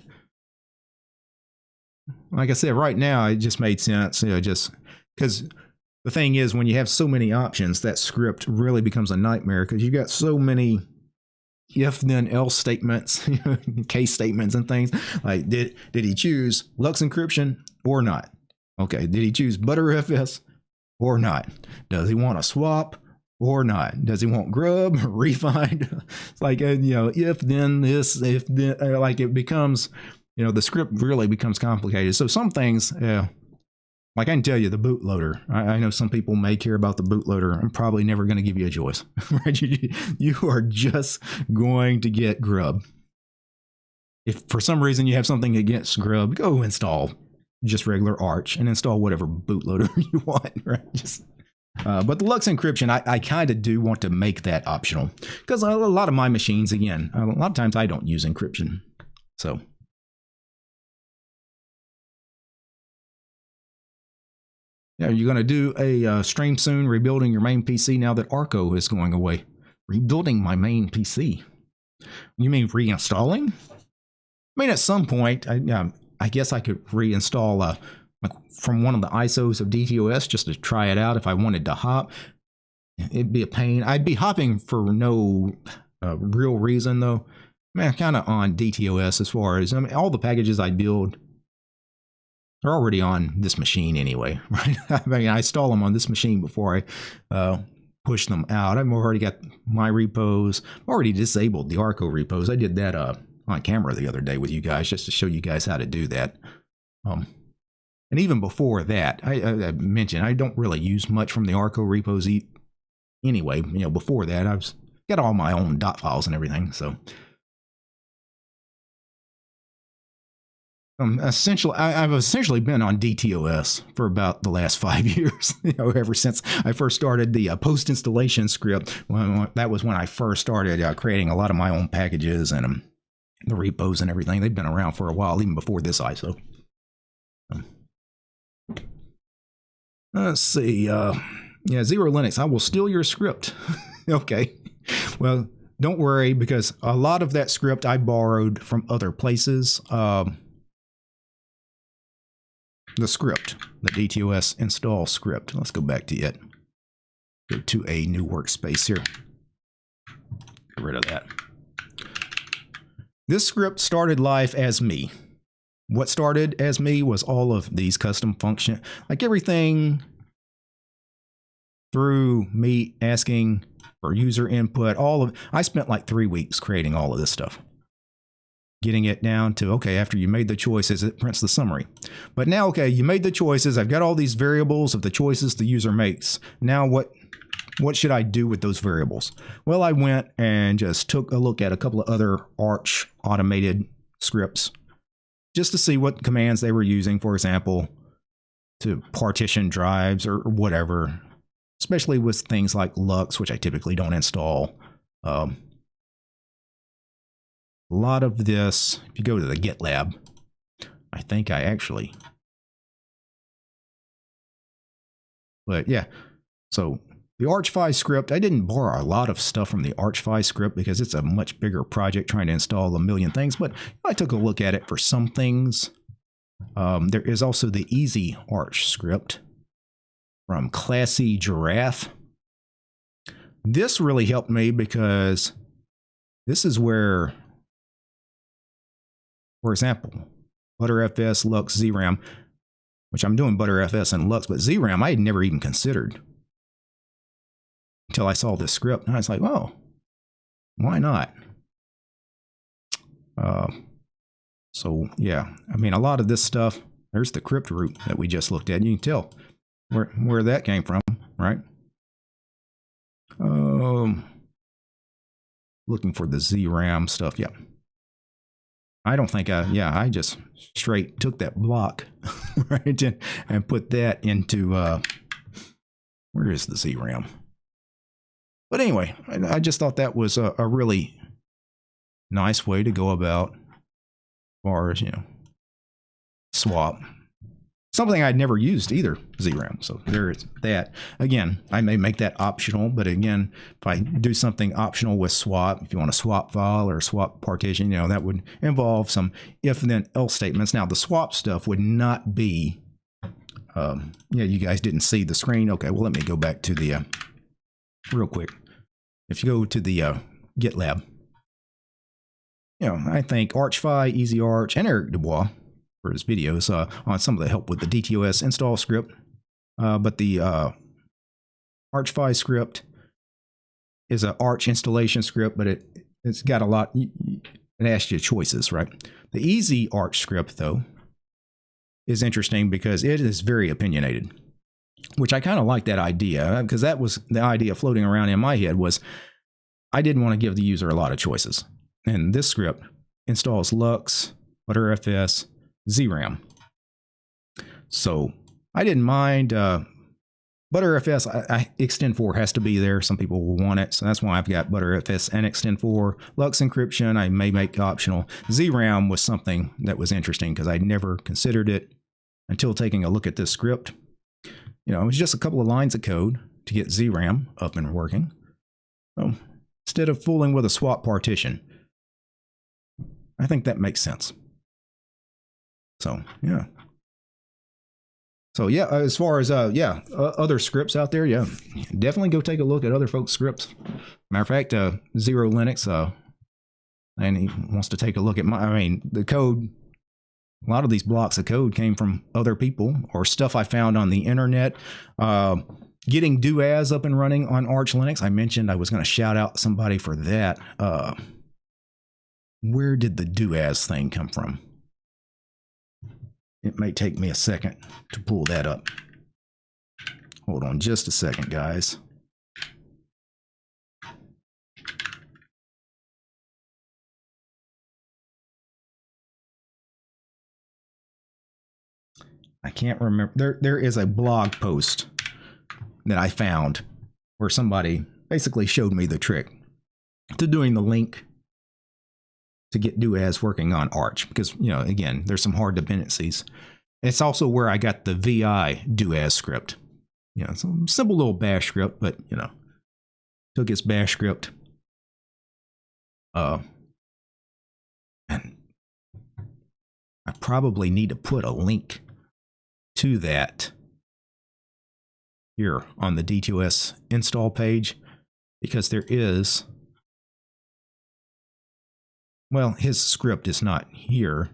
Like I said, right now, it just made sense, just because the thing is, when you have so many options, that script really becomes a nightmare, because you got so many if then else statements, case statements and things. Like, did he choose Lux encryption or not? Okay, did he choose Btrfs or not? Does he want a swap or not? Does he want grub, refind? It's like, if then this, if then, like it becomes, the script really becomes complicated. So some things, Like I can tell you, the bootloader. I know some people may care about the bootloader. I'm probably never going to give you a choice. Right? You are just going to get grub. If for some reason you have something against grub, go install just regular Arch and install whatever bootloader you want. Right? But the Lux encryption, I kind of do want to make that optional because a lot of my machines, again, a lot of times I don't use encryption. So. Yeah, you're going to do a stream soon, rebuilding your main PC now that Arco is going away. Rebuilding my main PC? You mean reinstalling? I mean, at some point, I guess I could reinstall from one of the ISOs of DTOS just to try it out if I wanted to hop. It'd be a pain. I'd be hopping for no real reason, though. Man, kind of on DTOS as far as, I mean, all the packages I build are already on this machine anyway, right? I mean, I install them on this machine before I push them out. I've already got my repos. I've already disabled the Arco repos. I did that on camera the other day with you guys just to show you guys how to do that. And even before that, I mentioned I don't really use much from the Arco repos anyway. You know, before that, I've got all my own dot files and everything, so. I've essentially been on DTOS for about the last 5 years, you know, ever since I first started the post-installation script. That was when I first started creating a lot of my own packages and the repos and everything. They've been around for a while, even before this ISO. Let's see. Yeah, Zero Linux, I will steal your script. Okay. Well, don't worry, because a lot of that script I borrowed from other places. The script, the DTOS install script. Let's go back to it. Go to a new workspace here. Get rid of that. This script started life as me. What started as me was all of these custom function, like everything through me asking for user input, I spent like 3 weeks creating all of this stuff. Getting it down to, okay, after you made the choices, it prints the summary. But now, okay, you made the choices. I've got all these variables of the choices the user makes. Now what should I do with those variables? Well, I went and just took a look at a couple of other Arch automated scripts just to see what commands they were using, for example, to partition drives or whatever, especially with things like Lux, which I typically don't install. A lot of this, if you go to the GitLab, I think I actually, but yeah, so the ArchFi script, I didn't borrow a lot of stuff from the ArchFi script because it's a much bigger project trying to install a million things, but I took a look at it for some things. There is also the Easy Arch script from Classy Giraffe. This really helped me because this is where, for example, ButterFS, Lux, ZRAM, which I'm doing ButterFS and Lux, but ZRAM I had never even considered until I saw this script. And I was like, oh, why not? So yeah, I mean, a lot of this stuff, there's the crypt root that we just looked at. You can tell where that came from, right? Looking for the ZRAM stuff. Yeah. I don't think I just straight took that block, right, and put that into, where is the ZRAM? But anyway, I just thought that was a really nice way to go about, as far as, you know, swap. Something I'd never used either, ZRAM. So there's that. Again, I may make that optional, but again, if I do something optional with swap, if you want a swap file or swap partition, you know, that would involve some if then else statements. Now the swap stuff would not be, yeah, you guys didn't see the screen. Okay, well, let me go back to the, real quick. If you go to the GitLab, you know, I thank ArchFi, Easy Arch, and Eric Dubois for his videos on some of the help with the DTOS install script. But the ArchFi script is an Arch installation script, but it's got a lot, it asks you choices, right? The Easy Arch script, though, is interesting because it is very opinionated, which I kind of like that idea, because that was the idea floating around in my head was I didn't want to give the user a lot of choices. And this script installs Lux, ButterFS, ZRAM. So I didn't mind. ButterFS, Extend4 has to be there. Some people will want it. So that's why I've got ButterFS and Extend4. Lux encryption, I may make optional. ZRAM was something that was interesting because I'd never considered it until taking a look at this script. You know, it was just a couple of lines of code to get ZRAM up and working. So instead of fooling with a swap partition, I think that makes sense. So, yeah. So, yeah, as far as, other scripts out there, yeah, definitely go take a look at other folks' scripts. Matter of fact, Zero Linux, and he wants to take a look at the code. A lot of these blocks of code came from other people or stuff I found on the internet. Getting DTOS up and running on Arch Linux. I mentioned I was going to shout out somebody for that. Where did the DTOS thing come from? It may take me a second to pull that up. Hold on just a second, guys. I can't remember. There is a blog post that I found where somebody basically showed me the trick to doing the link to get DTOS working on Arch, because, you know, again, there's some hard dependencies. It's also where I got the VI DTOS script. You know, it's a simple little bash script, but, you know, took its bash script. And I probably need to put a link to that here on the DTOS install page, because there is, well, his script is not here.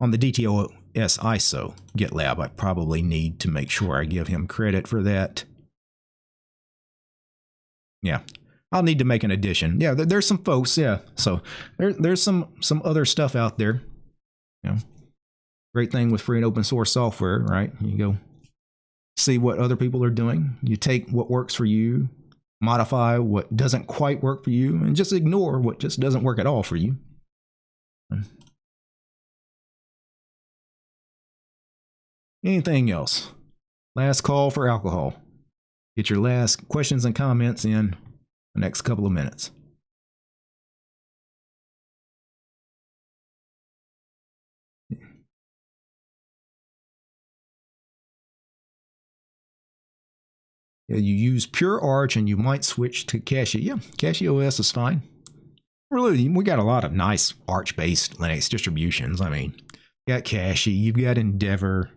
On the DTOS ISO GitLab, I probably need to make sure I give him credit for that. Yeah, I'll need to make an addition. Yeah, there's some folks, yeah. So there's some other stuff out there. You know, great thing with free and open source software, right? You go see what other people are doing. You take what works for you, modify what doesn't quite work for you, and just ignore what just doesn't work at all for you. Anything else? Last call for alcohol. Get your last questions and comments in the next couple of minutes. Yeah, you use pure Arch and you might switch to Cashy. Yeah, CachyOS is fine. Really, we got a lot of nice Arch-based Linux distributions. I mean, you got Cashy, you've got Endeavor.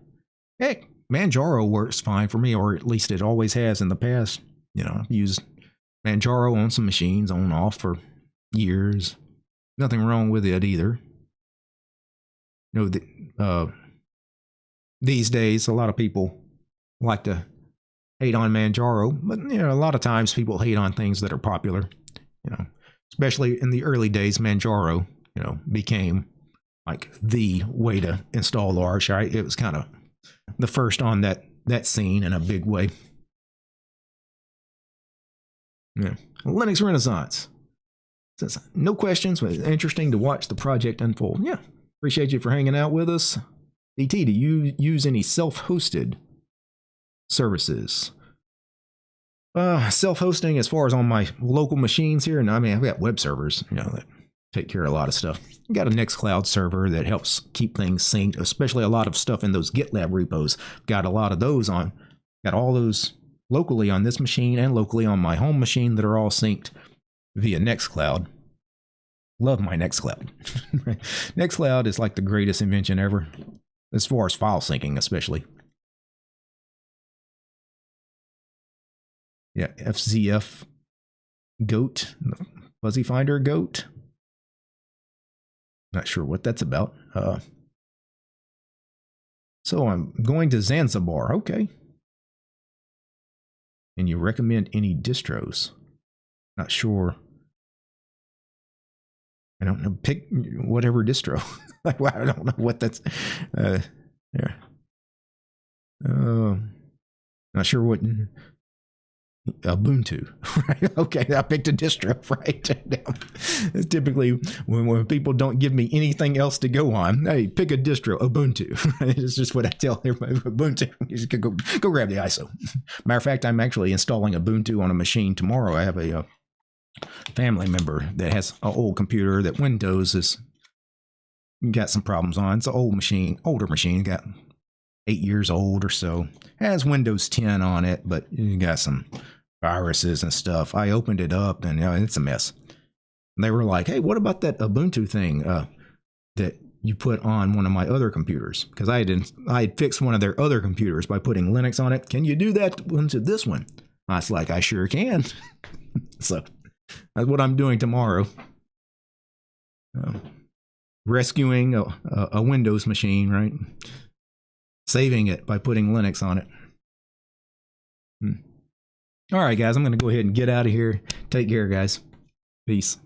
Heck, Manjaro works fine for me, or at least it always has in the past. You know, I've used Manjaro on some machines on and off for years. Nothing wrong with it either. You know, these days, a lot of people like to hate on Manjaro, but, you know, a lot of times people hate on things that are popular. You know, especially in the early days, Manjaro, you know, became like the way to install Arch. Right? It was kind of the first on that scene in a big way. Yeah, Linux Renaissance. Since no questions, but it's interesting to watch the project unfold. Yeah, appreciate you for hanging out with us. DT, do you use any self-hosted services? Self-hosting as far as on my local machines here, and I mean, I've got web servers, you know, that take care of a lot of stuff. I've got a Nextcloud server that helps keep things synced, especially a lot of stuff in those GitLab repos. Got a lot of those on. Got all those locally on this machine and locally on my home machine that are all synced via Nextcloud. Love my Nextcloud. Nextcloud is like the greatest invention ever, as far as file syncing, especially. Yeah, FZF Goat, Fuzzy Finder Goat. Not sure what that's about. So I'm going to Zanzibar. Okay. And you recommend any distros? Not sure. I don't know. Pick whatever distro. I don't know what that's. Yeah. Not sure what. Ubuntu, right? Okay, I picked a distro, right? It's typically when people don't give me anything else to go on, hey, pick a distro, Ubuntu. It's just what I tell everybody, Ubuntu. You just go grab the ISO. Matter of fact, I'm actually installing Ubuntu on a machine tomorrow. I have a family member that has an old computer that Windows has got some problems on. It's an old machine, older machine, got 8 years old or so. It has Windows 10 on it, but you got some viruses and stuff. I opened it up and it's a mess. And they were like, hey, what about that Ubuntu thing that you put on one of my other computers? Because I had fixed one of their other computers by putting Linux on it. Can you do that into this one? I was like, I sure can. So that's what I'm doing tomorrow. Rescuing a Windows machine, right? Saving it by putting Linux on it. All right, guys, I'm going to go ahead and get out of here. Take care, guys. Peace.